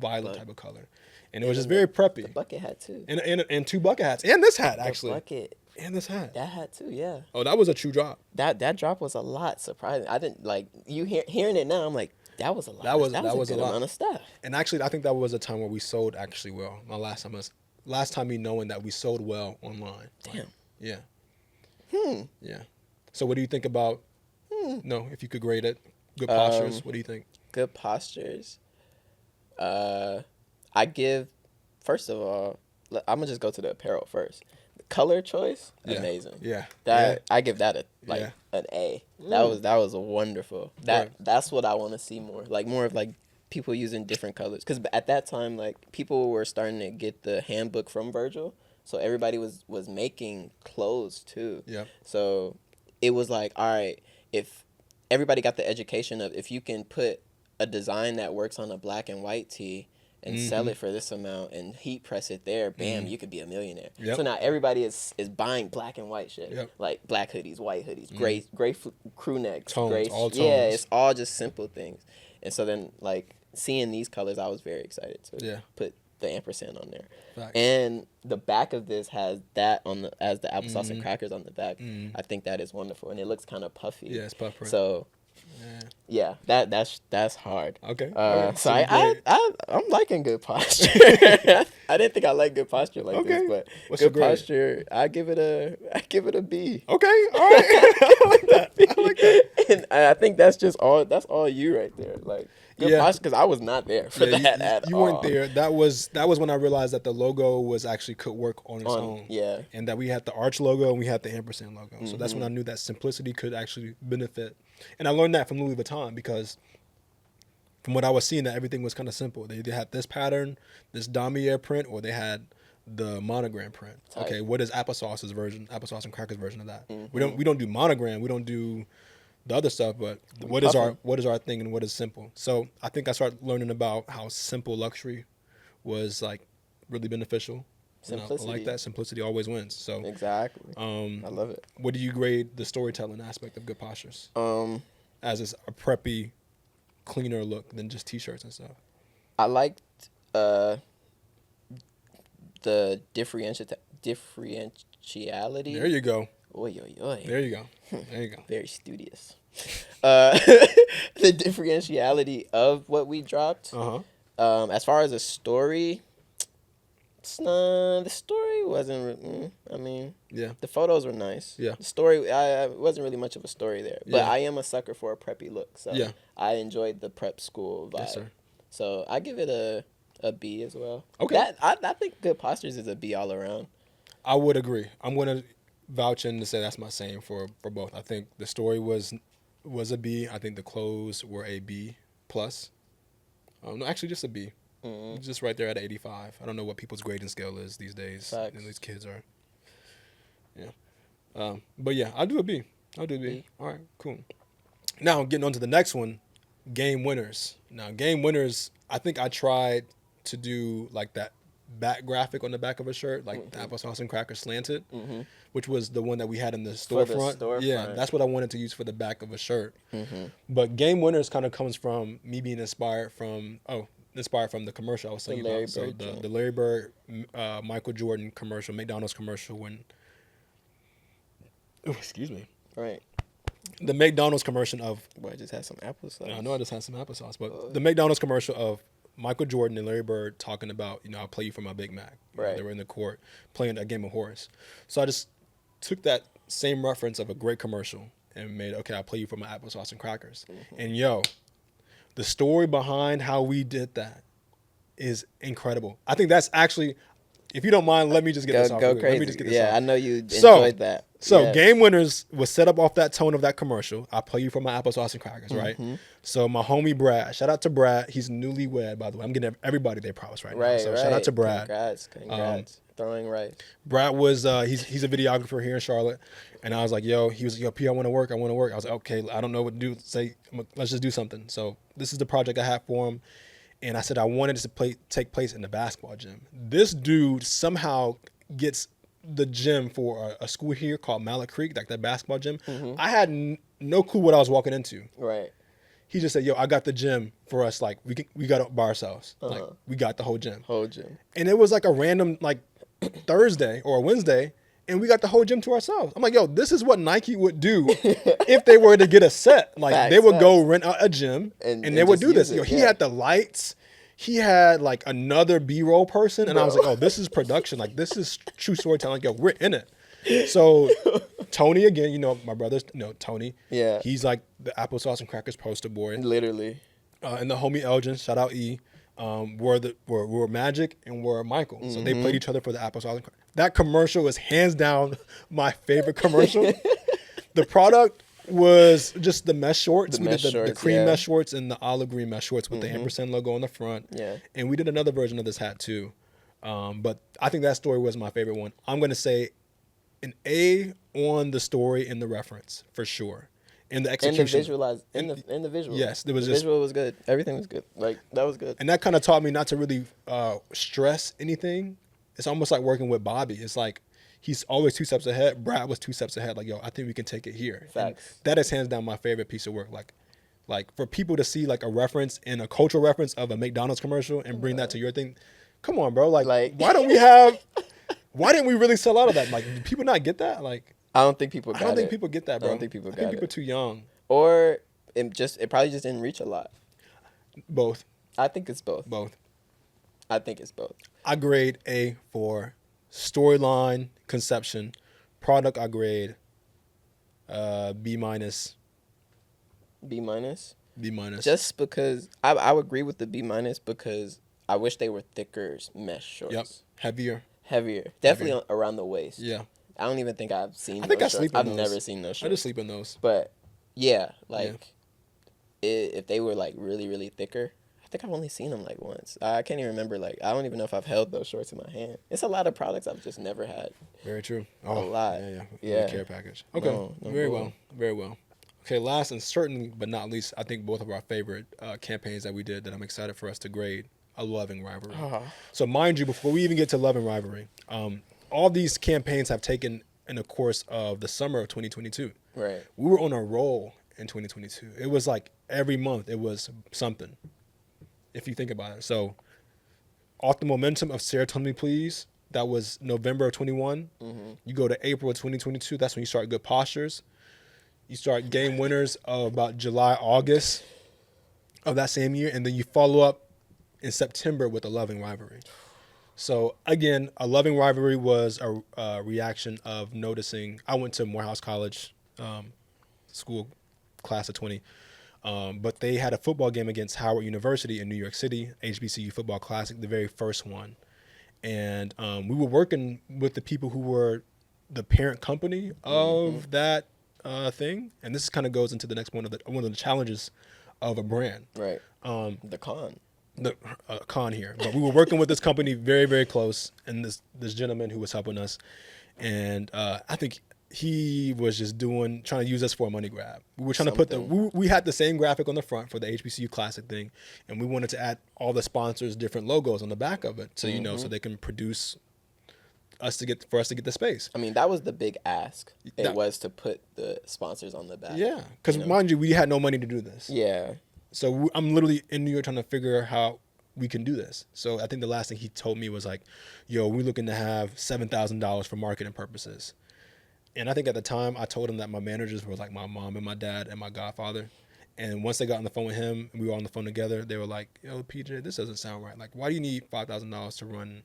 violet type of color. And it was just very preppy. The bucket hat too. And 2 bucket hats. And this hat, actually. The bucket. And this hat. That hat too, yeah. Oh, that was a true drop. That drop was a lot surprising. I didn't like you hearing it now. I'm like, that was a lot. That was a good lot amount of stuff. And actually, I think that was a time where we sold actually well. My last time me knowing that we sold well online. Damn. Yeah. Yeah. So what do you think about? No, if you could grade it, Good Postures. What do you think? Good Postures. I give. First of all, I'm gonna just go to the apparel first. The color choice, amazing. Yeah. I give that an A. That was wonderful. That's what I want to see more. Like more of like people using different colors, because at that time like people were starting to get the handbook from Virgil, so everybody was making clothes too. Yeah. So it was like, all right, if everybody got the education of if you can put a design that works on a black and white tee and sell it for this amount and heat press it there, bam, you could be a millionaire. Yep. So now everybody is buying black and white shit. Yep. Like black hoodies, white hoodies, gray crew necks, tones, all tones. Yeah, it's all just simple things. And so then like seeing these colors, I was very excited to put the ampersand on there. Facts. And the back of this has that as the applesauce and crackers on the back. I think that is wonderful, and it looks kind of puffy. Yeah, it's puff print. So yeah, that's hard. Okay. So I'm liking Good Posture. I didn't think I liked Good Posture like this, but What's Good your grade? Posture, I give it a B. Okay. All right. I like that. And I think that's all you right there. Like Good Posture, because I was not there for that at all. You weren't there. That was when I realized that the logo could work on its own. Yeah. And that we had the Arch logo and we had the ampersand logo. So that's when I knew that simplicity could actually benefit. And I learned that from Louis Vuitton, because from what I was seeing, that everything was kind of simple. They either had this pattern, this damier print, or they had the monogram print. Tight. Okay, what is applesauce and crackers version of that? We don't do monogram. We don't do the other stuff, but what is our thing and what is simple? So I think I started learning about how simple luxury was like really beneficial. Simplicity. I like that. Simplicity always wins. So Exactly. I love it. What do you grade the storytelling aspect of Good Postures? As a preppy, cleaner look than just t-shirts and stuff. I liked the differentiality. There you go. Oy, oy, oy. There you go. There you go. Very studious. The differentiality of what we dropped. As far as a story, the story wasn't. I mean, the photos were nice. Yeah. The story, I wasn't really much of a story there, but Yeah. I am a sucker for a preppy look. So Yeah. I enjoyed the prep school vibe. Yes, sir. So I give it a B as well. Okay. I think Good Postures is a B all around. I would agree. I'm gonna vouch in to say that's my same for both. I think the story was a B. I think the clothes were a B plus. No, actually, just a B. Mm-hmm. Just right there at 85. I don't know what people's grading scale is these days. Facts. And these kids are. Yeah. But yeah, I'll do a B. I'll do a B. B. All right, cool. Now, getting on to the next one, game winners. Now, game winners, I think I tried to do like that back graphic on the back of a shirt, like the applesauce and cracker slanted, which was the one that we had in the For the storefront. Yeah, storefront. that's what I wanted to use for the back of a shirt. But game winners kind of comes from me being inspired from the commercial I was saying Larry about. So Bird joint. the Larry Bird, Michael Jordan commercial, McDonald's commercial when. Oh, excuse me. Right. The McDonald's commercial of. Boy, I just had some applesauce. I know I just had some applesauce, but the McDonald's commercial of Michael Jordan and Larry Bird talking about, I'll play you for my Big Mac. Right. They were in the court playing a game of horse. So I just took that same reference of a great commercial and made, okay, I'll play you for my applesauce and crackers. And the story behind how we did that is incredible. I think that's actually, if you don't mind, let me just get this off. Go Let crazy. me just get this Yeah, off. I know you enjoyed that. So Yeah. Game Winners was set up off that tone of that commercial. I play you for my applesauce and crackers, right? So my homie Brad, shout out to Brad. He's newlywed, by the way. I'm getting everybody their props right now. Right, So right. shout out to Brad. Congrats. Throwing rice. Brad was he's a videographer here in Charlotte, and I was like, he was like, P, I want to work. I was like, okay, I don't know what to do. Let's just do something. So this is the project I have for him, and I said I wanted it to take place in the basketball gym. This dude somehow gets the gym for a school here called Mallet Creek, like that basketball gym. I had no clue what I was walking into. Right. He just said, I got the gym for us. Like we got it by ourselves. Like we got the whole gym. Whole gym. And it was like a random Thursday or a Wednesday, and we got the whole gym to ourselves. I'm like, this is what Nike would do if they were to get a set. Like they would go rent out a gym and they would do this. He had the lights. He had like another B-roll person, and I was like, this is production. Like this is true storytelling. We're in it. So Tony again, my brother's Tony. Yeah. He's like the applesauce and crackers poster boy. Literally. And the homie Elgin, shout out E, were Magic and were Michael. So they played each other for the applesauce and crackers. That commercial is hands down my favorite commercial. The product was just the mesh shorts. We did the cream mesh shorts and the olive green mesh shorts with the ampersand logo on the front. Yeah. And we did another version of this hat too. But I think that story was my favorite one. I'm going to say an A on the story and the reference for sure. And the execution. And the visual. Yes. The visual was good. Everything was good. Like, that was good. And that kind of taught me not to really stress anything. It's almost like working with Bobby. It's like he's always 2 steps ahead. Brad was 2 steps ahead. Like, I think we can take it here. Facts. And that is hands down my favorite piece of work. Like for people to see like a reference and a cultural reference of a McDonald's commercial and bring that to your thing. Come on, bro. Like why didn't we really sell out of that? Like, do people not get that? Like, I don't think people got it. I don't think people get that, bro. I don't think people got it. I think people are too young. Or it probably just didn't reach a lot. Both. I think it's both. I think it's both. I grade A for storyline, conception. Product, I grade B minus. B minus? B minus. Just because I would agree with the B minus because I wish they were thicker mesh shorts. Yep. Heavier. Definitely around the waist. Yeah. I don't even think I've seen I think those I sleep shorts. in I've those. never seen those shorts. I just sleep in those. But yeah, if they were like really, really thicker, I think I've only seen them like once. I can't even remember. Like, I don't even know if I've held those shorts in my hand. It's a lot of products I've just never had. Very true. A lot. Yeah. Care package. Okay. No Very bull. well. Okay, last and certainly but not least, I think both of our favorite campaigns that we did that I'm excited for us to grade, A Loving Rivalry. So mind you, before we even get to Loving Rivalry, all these campaigns have taken in the course of the summer of 2022. Right. We were on a roll in 2022. It was like every month it was something, if you think about it. So off the momentum of Sarah Tell Me Please, that was November of 21. You go to April of 2022, that's when you start Good Postures. You start Game Winners of about July, August of that same year, and then you follow up in September with A Loving Rivalry. So again, A Loving Rivalry was a reaction of noticing. I went to Morehouse College, school class of 20, but they had a football game against Howard University in New York City, HBCU Football Classic, the very first one. And we were working with the people who were the parent company of that thing. And this kind of goes into the next one of the challenges of a brand. Right. The con. The con here, but we were working with this company very, very close, and this gentleman who was helping us, and I think he was just trying to use us for a money grab. We were trying to put we had the same graphic on the front for the HBCU Classic thing, and we wanted to add all the sponsors different logos on the back of it, so so they can produce us to get the space. I mean, that was the big ask. It was to put the sponsors on the back. Yeah, because mind you, we had no money to do this. Yeah. So I'm literally in New York trying to figure out how we can do this. So I think the last thing he told me was like, yo, we're looking to have $7,000 for marketing purposes. And I think at the time I told him that my managers were like my mom and my dad and my godfather. And once they got on the phone with him and we were on the phone together, they were like, yo, PJ, this doesn't sound right. Like, why do you need $5,000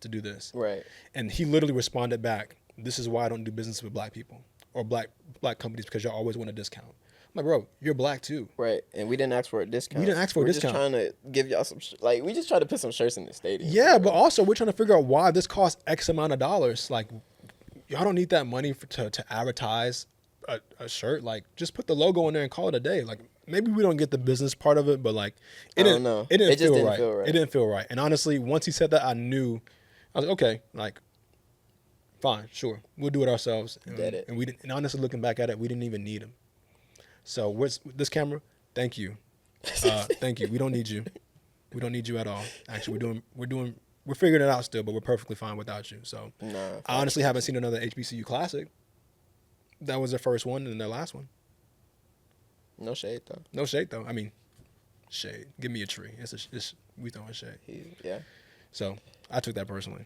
to do this? Right. And he literally responded back, this is why I don't do business with black people or black companies, because y'all always want a discount. I'm like, bro, you're black too. Right. And we didn't ask for a discount. We didn't ask for a discount. We're just trying to give y'all some, we just tried to put some shirts in the stadium. Yeah, but also we're trying to figure out why this costs X amount of dollars. Like, y'all don't need that money to advertise a shirt. Like, just put the logo on there and call it a day. Like, maybe we don't get the business part of it, but like, I don't know. It just feel didn't right. feel right. It didn't feel right. And honestly, once he said that, I was like, okay, like, fine, sure, we'll do it ourselves. And we didn't. And honestly, looking back at it, we didn't even need him. So this camera, thank you. Thank you. We don't need you. We don't need you at all. Actually, we're figuring it out still, but we're perfectly fine without you. So I honestly haven't seen another HBCU Classic. That was their first one and their last one. No shade though. No shade though. I mean, shade. Give me a tree. We throwing shade. Yeah. So I took that personally.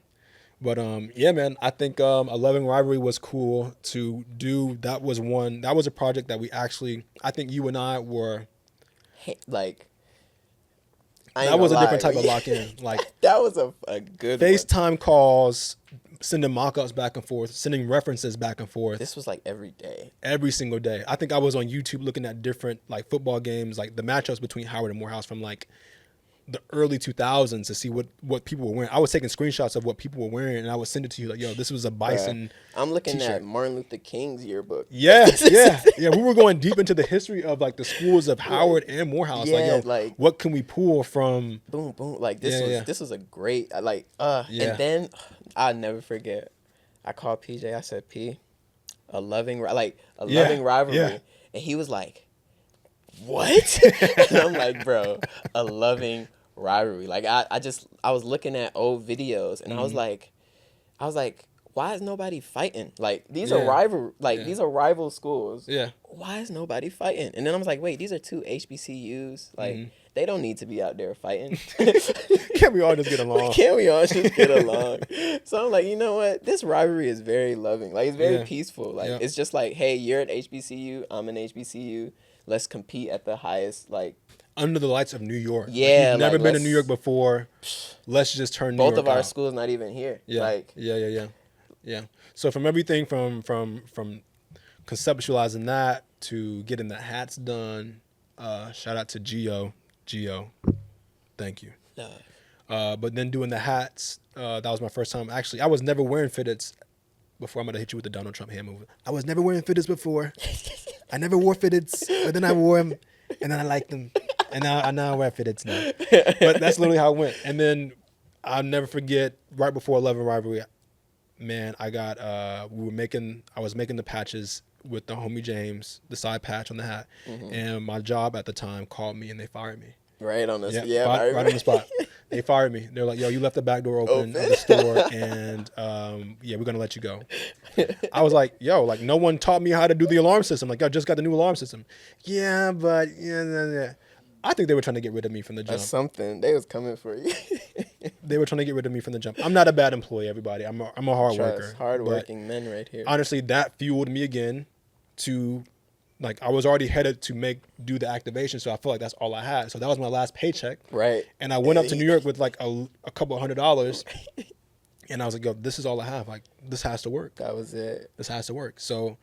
But yeah, man, I think 11 Rivalry was cool to do. That was a project that I think you and I were like. That was a different type of lock-in. Like, that was a good FaceTime calls, sending mock-ups back and forth, sending references back and forth. This was like every day. Every single day. I think I was on YouTube looking at different like football games, like the matchups between Howard and Morehouse from like the early 2000s to see what people were wearing. I was taking screenshots of what people were wearing, and I would send it to you like, yo, this was a Bison I'm looking t-shirt. at Martin Luther King's yearbook. Yeah. We were going deep into the history of like the schools of Howard and Morehouse. Like, what can we pull from? Boom, boom. Like this was a great And then I'll never forget. I called PJ. I said, P, a loving rivalry, and he was like, what? And I'm like, bro, a loving rivalry. Like I was looking at old videos, and I was like, why is nobody fighting? Like these are rival schools. Yeah. Why is nobody fighting? And then I was like, wait, these are two HBCUs. Like they don't need to be out there fighting. Can't we all just get along? So I'm like, you know what? This rivalry is very loving. Like it's very peaceful. Like it's just like, hey, you're at HBCU, I'm an HBCU. Let's compete at the highest, like under the lights of New York. Yeah, like, you've never been to New York before. Let's just turn New York both of our out. schools not even here. Yeah, like yeah. So from everything from conceptualizing that to getting the hats done, shout out to Gio, thank you. But then doing the hats, that was my first time. Actually, I was never wearing fitteds before. I'm gonna hit you with the Donald Trump hand movement. I was never wearing fitteds before. I never wore fitteds, but then I wore them, and then I liked them, and now I wear fitteds now. But that's literally how it went. And then I'll never forget, right before 11 Rivalry, man, I was making the patches with the homie James, the side patch on the hat, and my job at the time called me and they fired me. Right on the right on the spot. They fired me. They're like, yo, you left the back door open of the store, and we're gonna let you go. I was like, yo, like no one taught me how to do the alarm system. Like, I just got the new alarm system. Yeah, but yeah. I think they were trying to get rid of me from the jump. That's something. They was coming for you. They were trying to get rid of me from the jump. I'm not a bad employee, everybody. I'm a hard worker. Hard-working men right here. Honestly, that fueled me again to, like, I was already headed to do the activation, so I felt like that's all I had. So that was my last paycheck. Right. And I went up to New York with like a couple $100, and I was like, yo, this is all I have. Like, this has to work. That was it. This has to work. So,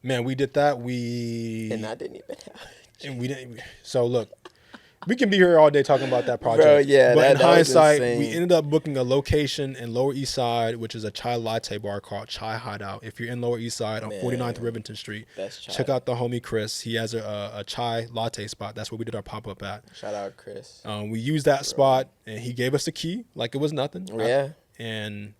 man, we did that. And I didn't even have it. And we didn't. So look, We can be here all day talking about that project. Bro, yeah, but in that was hindsight, we insane. ended up booking a location in Lower East Side, which is a chai latte bar called Chai Hideout. If you're in Lower East Side on 49th Rivington Street, Best chai. check out the homie Chris. He has a chai latte spot. That's where we did our pop-up at. Shout out Chris. We used that spot, and he gave us the key like it was nothing. Yeah. And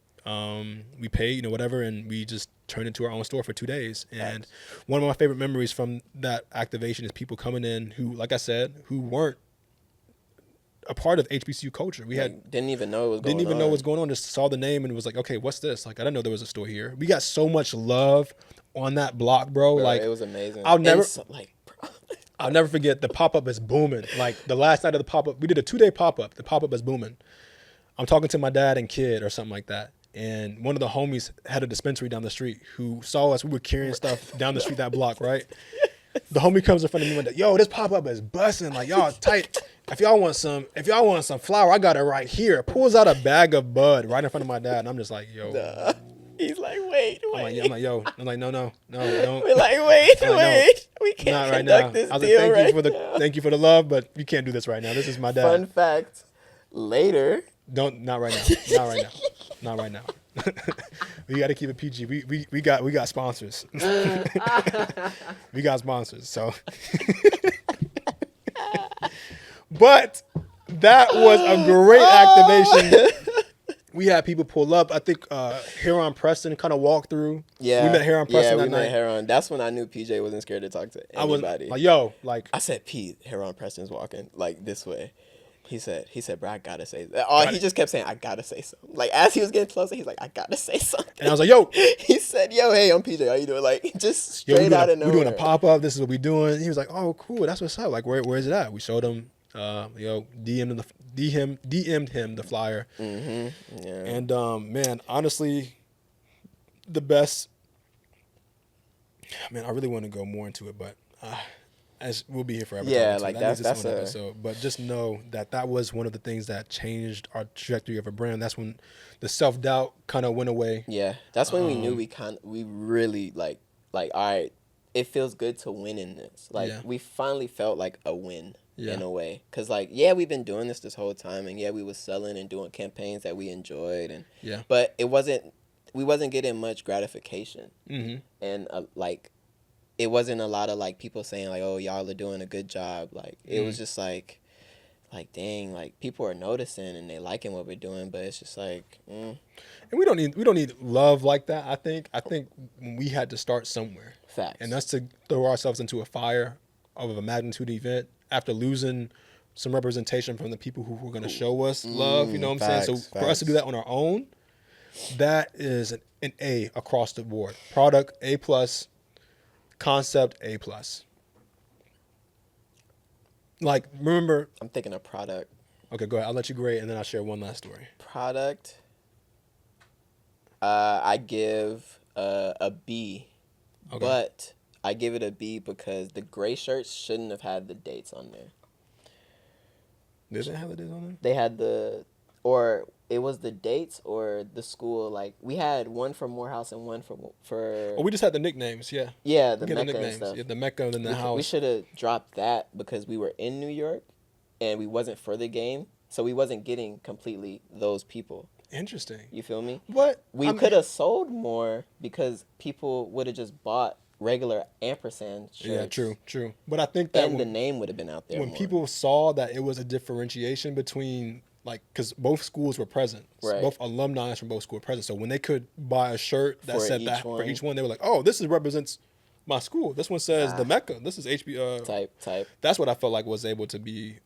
we paid, whatever, and we just turned into our own store for 2 days. And one of my favorite memories from that activation is people coming in who, like I said, who weren't a part of HBCU culture. We didn't even know what was going on. Just saw the name and was like, okay, what's this? Like, I didn't know there was a store here. We got so much love on that block, bro. Like, it was amazing. I'll never forget the pop-up is booming. Like, the last night of the pop-up, we did a 2-day pop-up. The pop-up is booming. I'm talking to my dad and kid or something like that. And one of the homies had a dispensary down the street who saw us. We were carrying stuff down the street that block, right? The homie comes in front of me and like, yo, this pop-up is busting. Like, y'all tight. If y'all want some flour, I got it right here. Pulls out a bag of bud right in front of my dad. And I'm just like, yo. Nah. He's like, wait. I'm like, yo. I'm like, no, don't. We're like, wait. No, we can't not right conduct now. this I was deal like, now. thank you for the love, but you can't do this right now. This is my dad. Fun fact, later. Not right now. Not right now. We got to keep it PG. We got sponsors. We got sponsors. So, but that was a great activation. We had people pull up. I think Heron Preston kind of walked through. Yeah, we met Heron Preston that night. Met Heron. That's when I knew PJ wasn't scared to talk to anybody. I was like, yo, like I said, Pete, Heron Preston's walking like this way. He said, bro, I gotta say that. Oh, he just kept saying, I gotta say something. Like, as he was getting closer, he's like, I gotta say something. And I was like, yo. He said, yo, hey, I'm PJ. How you doing? Like, just straight out of nowhere. We're doing a pop-up. This is what we're doing. He was like, oh, cool. That's what's up. Like, where is it at? We showed him, DM'd him the flyer. Mm-hmm. Yeah. And, man, honestly, the best, man, I really want to go more into it, but as we'll be here forever. Yeah, like that's an episode. But just know that was one of the things that changed our trajectory of a brand. That's when the self-doubt kind of went away. Yeah, that's when we knew we really like all right, it feels good to win in this. Like we finally felt like a win in a way, because like we've been doing this whole time, and we was selling and doing campaigns that we enjoyed, and but we wasn't getting much gratification, and like. It wasn't a lot of like people saying like, oh, y'all are doing a good job. Like it was just like dang, like people are noticing and they liking what we're doing, but it's just like And we don't need love like that. I think we had to start somewhere. Facts. And that's to throw ourselves into a fire of a magnitude event after losing some representation from the people who were going to show us love, you know what I'm saying? So for us to do that on our own, that is an A across the board. Product A+, concept A+. Like, remember, I'm thinking of product. Okay, go ahead. I'll let you grade, and then I'll share one last story. Product, I give a B, but I give it a B because the gray shirts shouldn't have had the dates on there. Did they have the dates on there? They had it was the dates or the school. Like we had one for Morehouse and one for. Oh, we just had the nicknames, yeah. Yeah, the Mecca and stuff. Yeah, the Mecca and then the house. We should have dropped that because we were in New York, and we wasn't for the game, so we wasn't getting completely those people. Interesting. You feel me? What? We could have sold more because people would have just bought regular ampersand shirts. Yeah, true. But I think that the name would have been out there. When people saw that it was a differentiation between. Like, because both schools were present. Right. So both alumni from both schools were present. So when they could buy a shirt that said that for each one, they were like, oh, this represents my school. This one says the Mecca. This is HB. Type. That's what I felt like was able to be,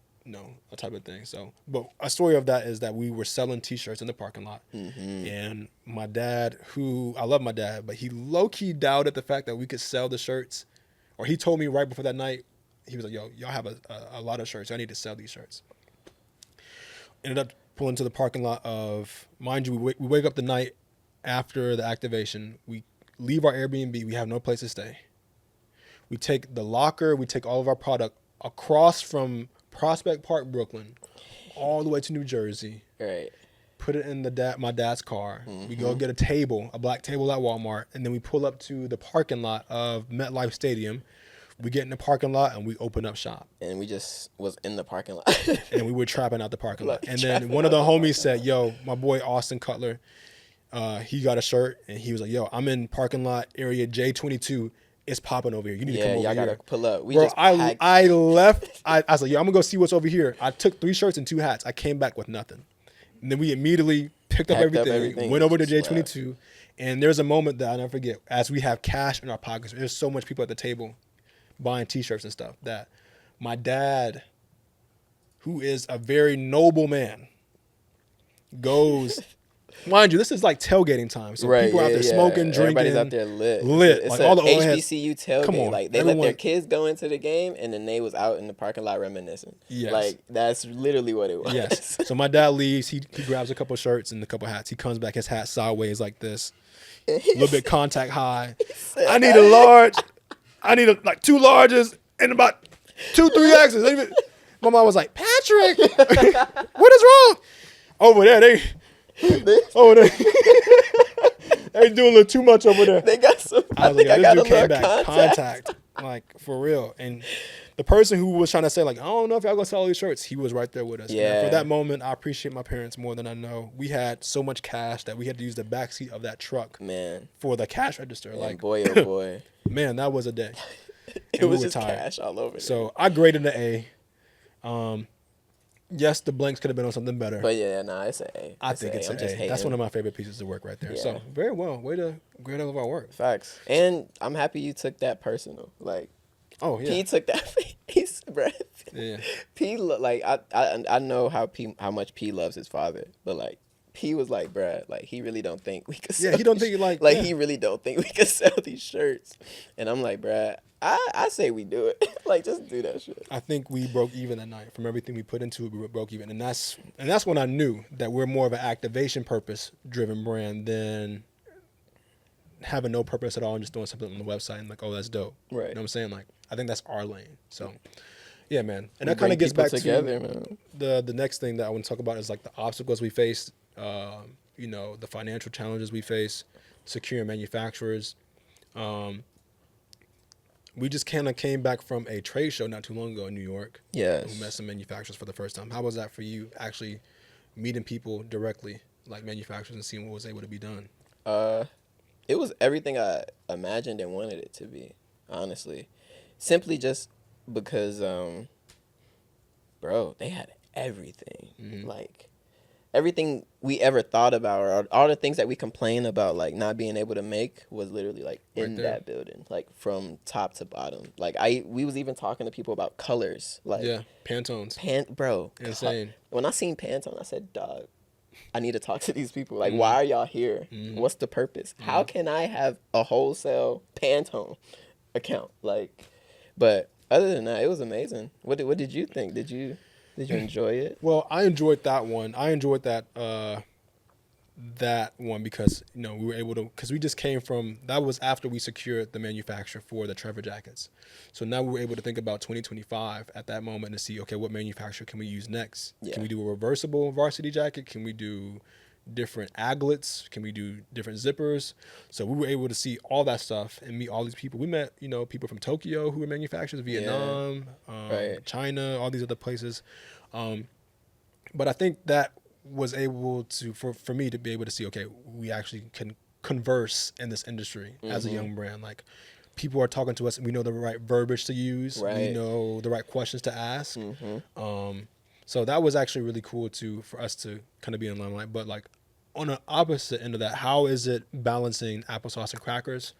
a type of thing. So, but a story of that is that we were selling T-shirts in the parking lot. Mm-hmm. And my dad, I love my dad, but he low-key doubted the fact that we could sell the shirts. Or he told me right before that night, he was like, yo, y'all have a lot of shirts. I need to sell these shirts. Ended up pulling to the parking lot of, mind you, we wake up the night after the activation. We leave our Airbnb. We have no place to stay. We take the locker. We take all of our product across from Prospect Park, Brooklyn, all the way to New Jersey. Right. Put it in my dad's car. Mm-hmm. We go get a black table at Walmart, and then we pull up to the parking lot of MetLife Stadium. We get in the parking lot and we open up shop. And we just was in the parking lot. And we were trapping out the parking lot. Like, And then trapping one of the out the homies said, yo, my boy Austin Cutler, he got a shirt and he was like, yo, I'm in parking lot area J22. It's popping over here. You need to come over y'all here. gotta pull up. We Bro, just packed. I left. I was like, yo, I'm gonna go see what's over here. I took 3 shirts and 2 hats. I came back with nothing. And then we immediately picked up everything, went over to J22. And there's a moment that I'll never forget. As we have cash in our pockets, there's so much people at the table buying T-shirts and stuff that my dad, who is a very noble man, goes. Mind you, this is like tailgating time, so people are out there smoking, drinking. Everybody's out there lit. It's like all all the old heads. HBCU tailgate. Come on, like they let their kids go into the game, and then they was out in the parking lot reminiscing. Yes. Like that's literally what it was. Yes. So my dad leaves. He grabs a couple shirts and a couple hats. He comes back, his hat sideways like this, a little bit contact high. I need a large. I need like 2 larges and about 2, 3 X's. My mom was like, Patrick, what is wrong? Over there, they doing a little too much over there. They got some. I think I got a little contact. Like for real. And the person who was trying to say like, I don't know if y'all gonna sell all these shirts, he was right there with us. Yeah. And for that moment, I appreciate my parents more than I know. We had so much cash that we had to use the backseat of that truck, man, for the cash register. Man, like, boy, oh boy, man, that was a day. It was just cash all over. So I graded an A. Yes, the blanks could have been on something better. But yeah, it's an A. I think it's an A. That's one of my favorite pieces of work right there. Yeah. So very well. Way to grade all of our work. Facts. And I'm happy you took that personal. Like, oh yeah, P took that face, bro. Yeah. P like I know how much P loves his father, but like P was like, bruh, like he really don't think we could. Yeah, he don't think like he really don't think we could sell these shirts, and I'm like, bruh, I say we do it. Like, just do that shit. I think we broke even that night. From everything we put into it, we broke even, and that's when I knew that we're more of an activation purpose driven brand than having no purpose at all and just doing something on the website and like, oh, that's dope. Right. You know what I'm saying? Like, I think that's our lane. So, yeah, man. And that kind of gets back together, to man. the next thing that I want to talk about is like the obstacles we face. You know, the financial challenges we face, securing manufacturers. We just kind of came back from a trade show not too long ago in New York. Yes. We met some manufacturers for the first time. How was that for you, actually meeting people directly, like manufacturers, and seeing what was able to be done? It was everything I imagined and wanted it to be, honestly. Simply just because, bro, they had everything. Mm-hmm. Like, everything we ever thought about, or all the things that we complain about, like not being able to make, was literally like in that building, like from top to bottom. Like we was even talking to people about colors, like Pantones. Bro, insane. When I seen Pantone, I said, dog, I need to talk to these people. Like, why are y'all here? Mm-hmm. What's the purpose? Mm-hmm. How can I have a wholesale Pantone account? Like, but other than that, it was amazing. What did you think? Did you enjoy it? Well, I enjoyed that one. I enjoyed that one because, you know, we were able to, because we just came from, that was after we secured the manufacturer for the Trevor jackets. So now we were able to think about 2025 at that moment to see, okay, what manufacturer can we use next? Yeah. Can we do a reversible varsity jacket? Can we do different aglets? Can we do different zippers? So we were able to see all that stuff and meet all these people. We met, you know, people from Tokyo who were manufacturers, Vietnam, China, all these other places. But I think that was able to, for me to be able to see, okay, we actually can converse in this industry as a young brand. Like, people are talking to us and we know the right verbiage to use. Right. We know the right questions to ask. Mm-hmm. So that was actually really cool for us to kind of be in limelight. But like on the opposite end of that, how is it balancing applesauce and crackers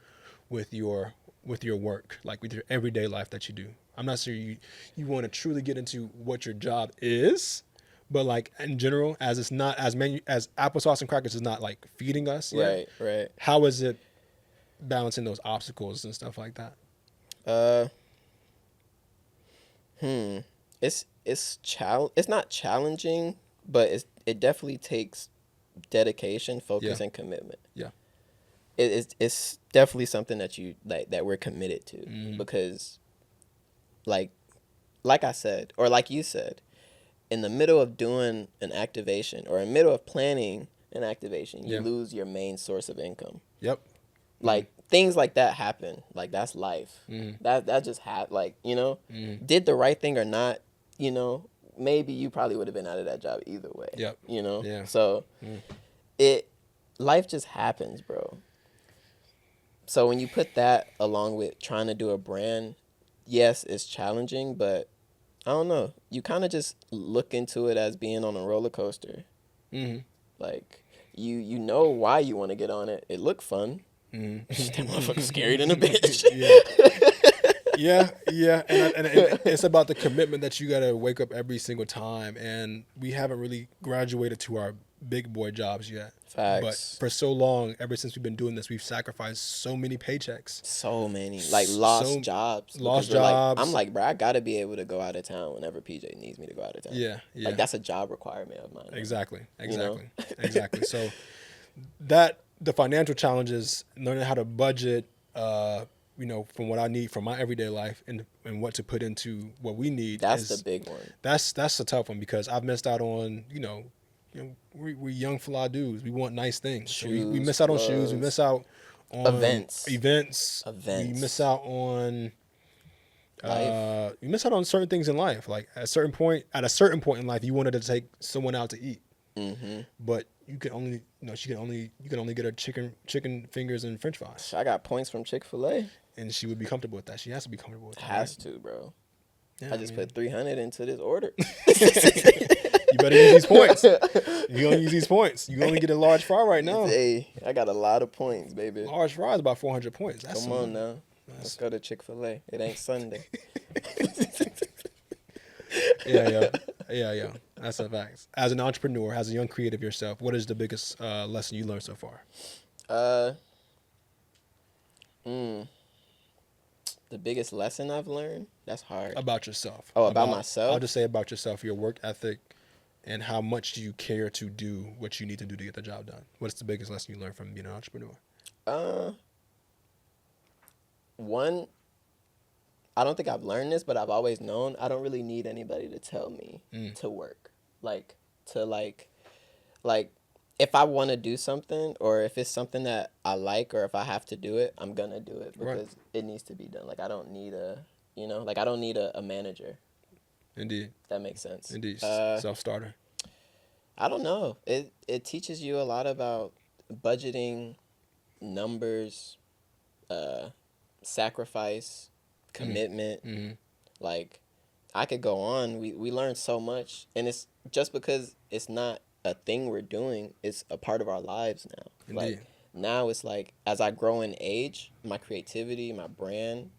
with your work, like with your everyday life that you do? I'm not sure you want to truly get into what your job is, but like in general, as it's not as applesauce and crackers is not like feeding us yet. Right. How is it balancing those obstacles and stuff like that? It's not challenging, but it definitely takes dedication, focus, and commitment. Yeah. It's definitely something that that we're committed to, because like I said, or like you said, in the middle of doing an activation or in the middle of planning an activation, you lose your main source of income. Yep. Like, things like that happen. Like, that's life. That just like, did the right thing or not, maybe you probably would have been out of that job either way. Yep. Yeah. So life just happens, bro. So when you put that along with trying to do a brand, yes, it's challenging, but I don't know. You kind of just look into it as being on a roller coaster. Like, you know why you want to get on it. It looked fun. That motherfucker scary than a bitch. Yeah, and it's about the commitment that you got to wake up every single time, and we haven't really graduated to our big boy jobs yet. Facts. But for so long, ever since we've been doing this, we've sacrificed so many paychecks. So many. Like, lost jobs. Lost jobs. I'm like, bro, I got to be able to go out of town whenever PJ needs me to go out of town. Yeah. Like, that's a job requirement of mine. Exactly. Exactly. So the financial challenges, learning how to budget, from what I need from my everyday life and what to put into what we need. That's the big one. That's a tough one because I've missed out on, we're young fly dudes. We want nice things. Shoes, so we miss out on shoes. We miss out on events. We miss out on you miss out on certain things in life. Like at a certain point in life, you wanted to take someone out to eat, but you can only you can only get her chicken fingers and French fries. I got points from Chick-fil-A, and she would be comfortable with that. She has to be comfortable with that. Has to, bro. Yeah, I just put 300 into this order. You better use these points. You gonna use these points. You only get a large fry right now. Hey, I got a lot of points, baby. Large fry is about 400 points. Come on now. Let's go to Chick-fil-A. It ain't Sunday. Yeah. That's a fact. As an entrepreneur, as a young creative yourself, what is the biggest lesson you learned so far? The biggest lesson I've learned? That's hard. About yourself. Oh, about myself? I'll just say about yourself, your work ethic, and how much do you care to do what you need to do to get the job done? What's the biggest lesson you learned from being an entrepreneur? One, I don't think I've learned this, but I've always known I don't really need anybody to tell me to work. Like, if I want to do something or if it's something that I like or if I have to do it, I'm going to do it because it needs to be done. Like, I don't need a manager. Indeed. That makes sense. Indeed. Self-starter. I don't know. It teaches you a lot about budgeting, numbers, sacrifice, commitment. Like, I could go on. We learn so much, and it's just because it's not a thing we're doing, it's a part of our lives now. Indeed. Like, now it's like, as I grow in age, my creativity, my brand,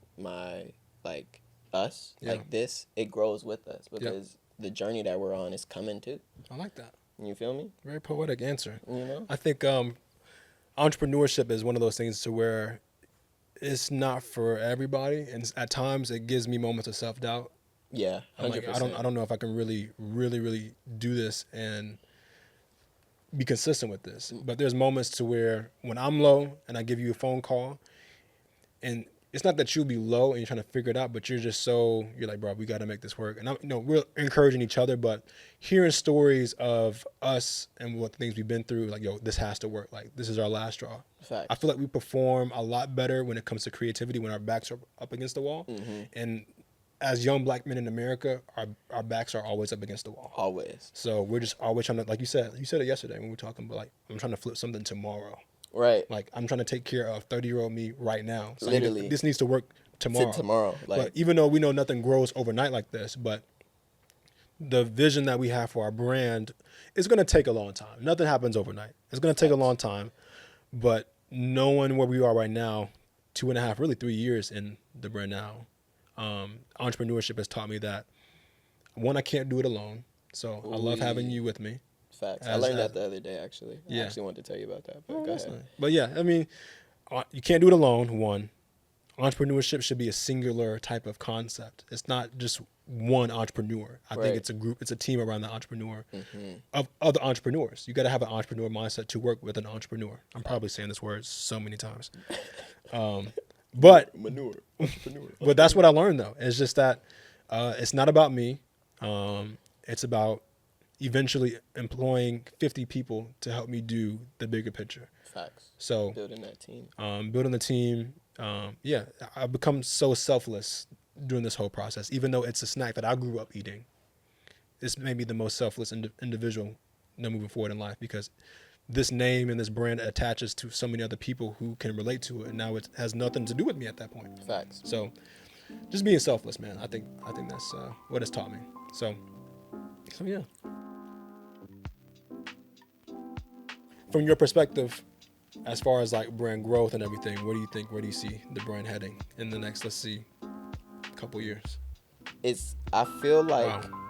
us, like this, it grows with us because the journey that we're on is coming too. I like that. You feel me? Very poetic answer. I think entrepreneurship is one of those things to where it's not for everybody, and at times it gives me moments of self-doubt. Yeah, 100%. I don't know if I can really do this and be consistent with this. But there's moments to where when I'm low and I give you a phone call, and it's not that you'll be low and you're trying to figure it out, but you're like, bro, we got to make this work. And we're encouraging each other, but hearing stories of us and what things we've been through, like, yo, this has to work. Like, this is our last straw. Fact. I feel like we perform a lot better when it comes to creativity when our backs are up against the wall. And as young black men in America, our backs are always up against the wall. Always. So we're just always trying to, like you said it yesterday when we were talking, but like, I'm trying to flip something tomorrow. Right. Like, I'm trying to take care of 30-year-old me right now. So literally. This needs to work tomorrow. Like, but even though we know nothing grows overnight like this, but the vision that we have for our brand is going to take a long time. Nothing happens overnight. It's going to take a long time. But knowing where we are right now, 2.5, really 3 years in the brand now, entrepreneurship has taught me that, one, I can't do it alone. So I love having you with me. Facts. I learned that the other day, actually. I actually wanted to tell you about that, but go ahead. Nice. But yeah, I mean, you can't do it alone, one. Entrepreneurship should be a singular type of concept. It's not just one entrepreneur. I think it's a group, it's a team around the entrepreneur of other entrepreneurs. You got to have an entrepreneur mindset to work with an entrepreneur. I'm probably saying this word so many times. But that's what I learned, though. It's just that it's not about me. It's about eventually employing 50 people to help me do the bigger picture. Facts. So Building that team. building the team, yeah, I've become so selfless during this whole process. Even though it's a snack that I grew up eating, it's made me the most selfless individual, moving forward in life, because this name and this brand attaches to so many other people who can relate to it, and now it has nothing to do with me at that point. Facts. So just being selfless, man. I think that's what it's taught me. So yeah. From your perspective, as far as like brand growth and everything, what do you think? Where do you see the brand heading in the next, let's see, couple years? I feel like Wow.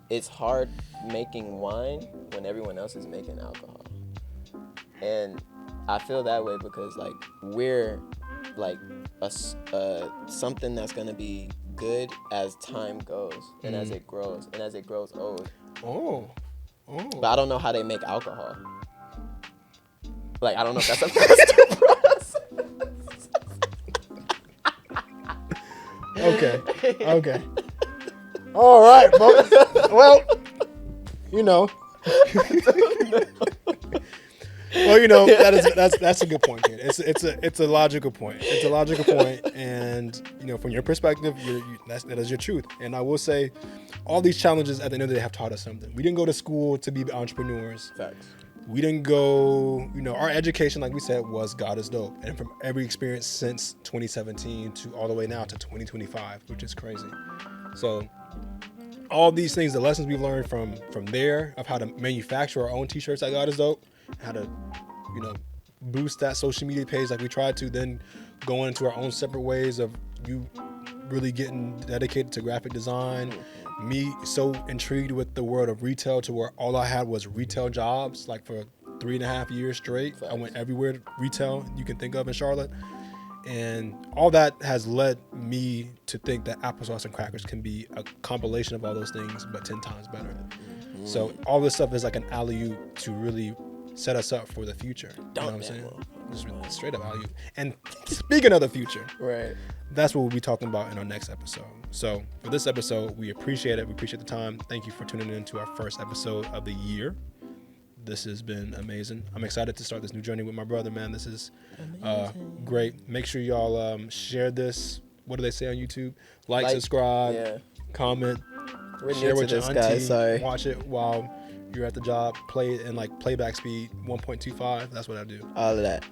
it's hard making wine when everyone else is making alcohol. And I feel that way because like we're like something that's going to be good as time goes and as it grows old. Oh. But I don't know how they make alcohol. Like, I don't know if that's a faster process. Okay. All right, folks. Well, you know. That's a good point, kid. It's a logical point. It's a logical point, and from your perspective, that is your truth. And I will say, all these challenges at the end of the day have taught us something. We didn't go to school to be entrepreneurs. Facts. We didn't go, our education, like we said, was God is dope. And from every experience since 2017 to all the way now to 2025, which is crazy. So all these things, the lessons we've learned from there of how to manufacture our own t-shirts at God is dope, how to, boost that social media page like we tried to, then going into our own separate ways of you really getting dedicated to graphic design, me so intrigued with the world of retail to where all I had was retail jobs, like for 3.5 years straight. Facts. I went everywhere retail you can think of in Charlotte. And all that has led me to think that applesauce and crackers can be a compilation of all those things, but 10 times better. So all this stuff is like an alley-oop to really set us up for the future. You know what I'm saying? Just straight up alley-oop. And speaking of the future, Right. that's what we'll be talking about in our next episode. So for this episode, we appreciate it. We appreciate the time. Thank you for tuning in to our first episode of the year. This has been amazing. I'm excited to start this new journey with my brother, man. This is great. Make sure y'all share this. What do they say on YouTube? Like, subscribe, comment, We're share new with to your this, auntie. guys. Sorry. Watch it while you're at the job. Play it in like playback speed 1.25. That's what I do. All of that.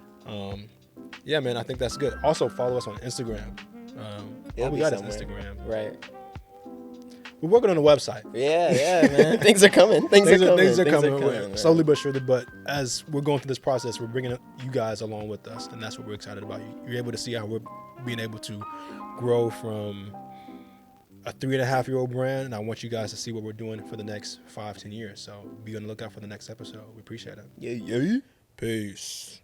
Yeah, man, I think that's good. Also, follow us on Instagram. All we got is Instagram. Right. We're working on a website. Yeah, man. Things are coming. Things are coming. Slowly but surely. But as we're going through this process, we're bringing you guys along with us, and that's what we're excited about. You're able to see how we're being able to grow from a 3.5-year-old brand, and I want you guys to see what we're doing for the next 5-10 years. So be on the lookout for the next episode. We appreciate it. Yeah. Peace.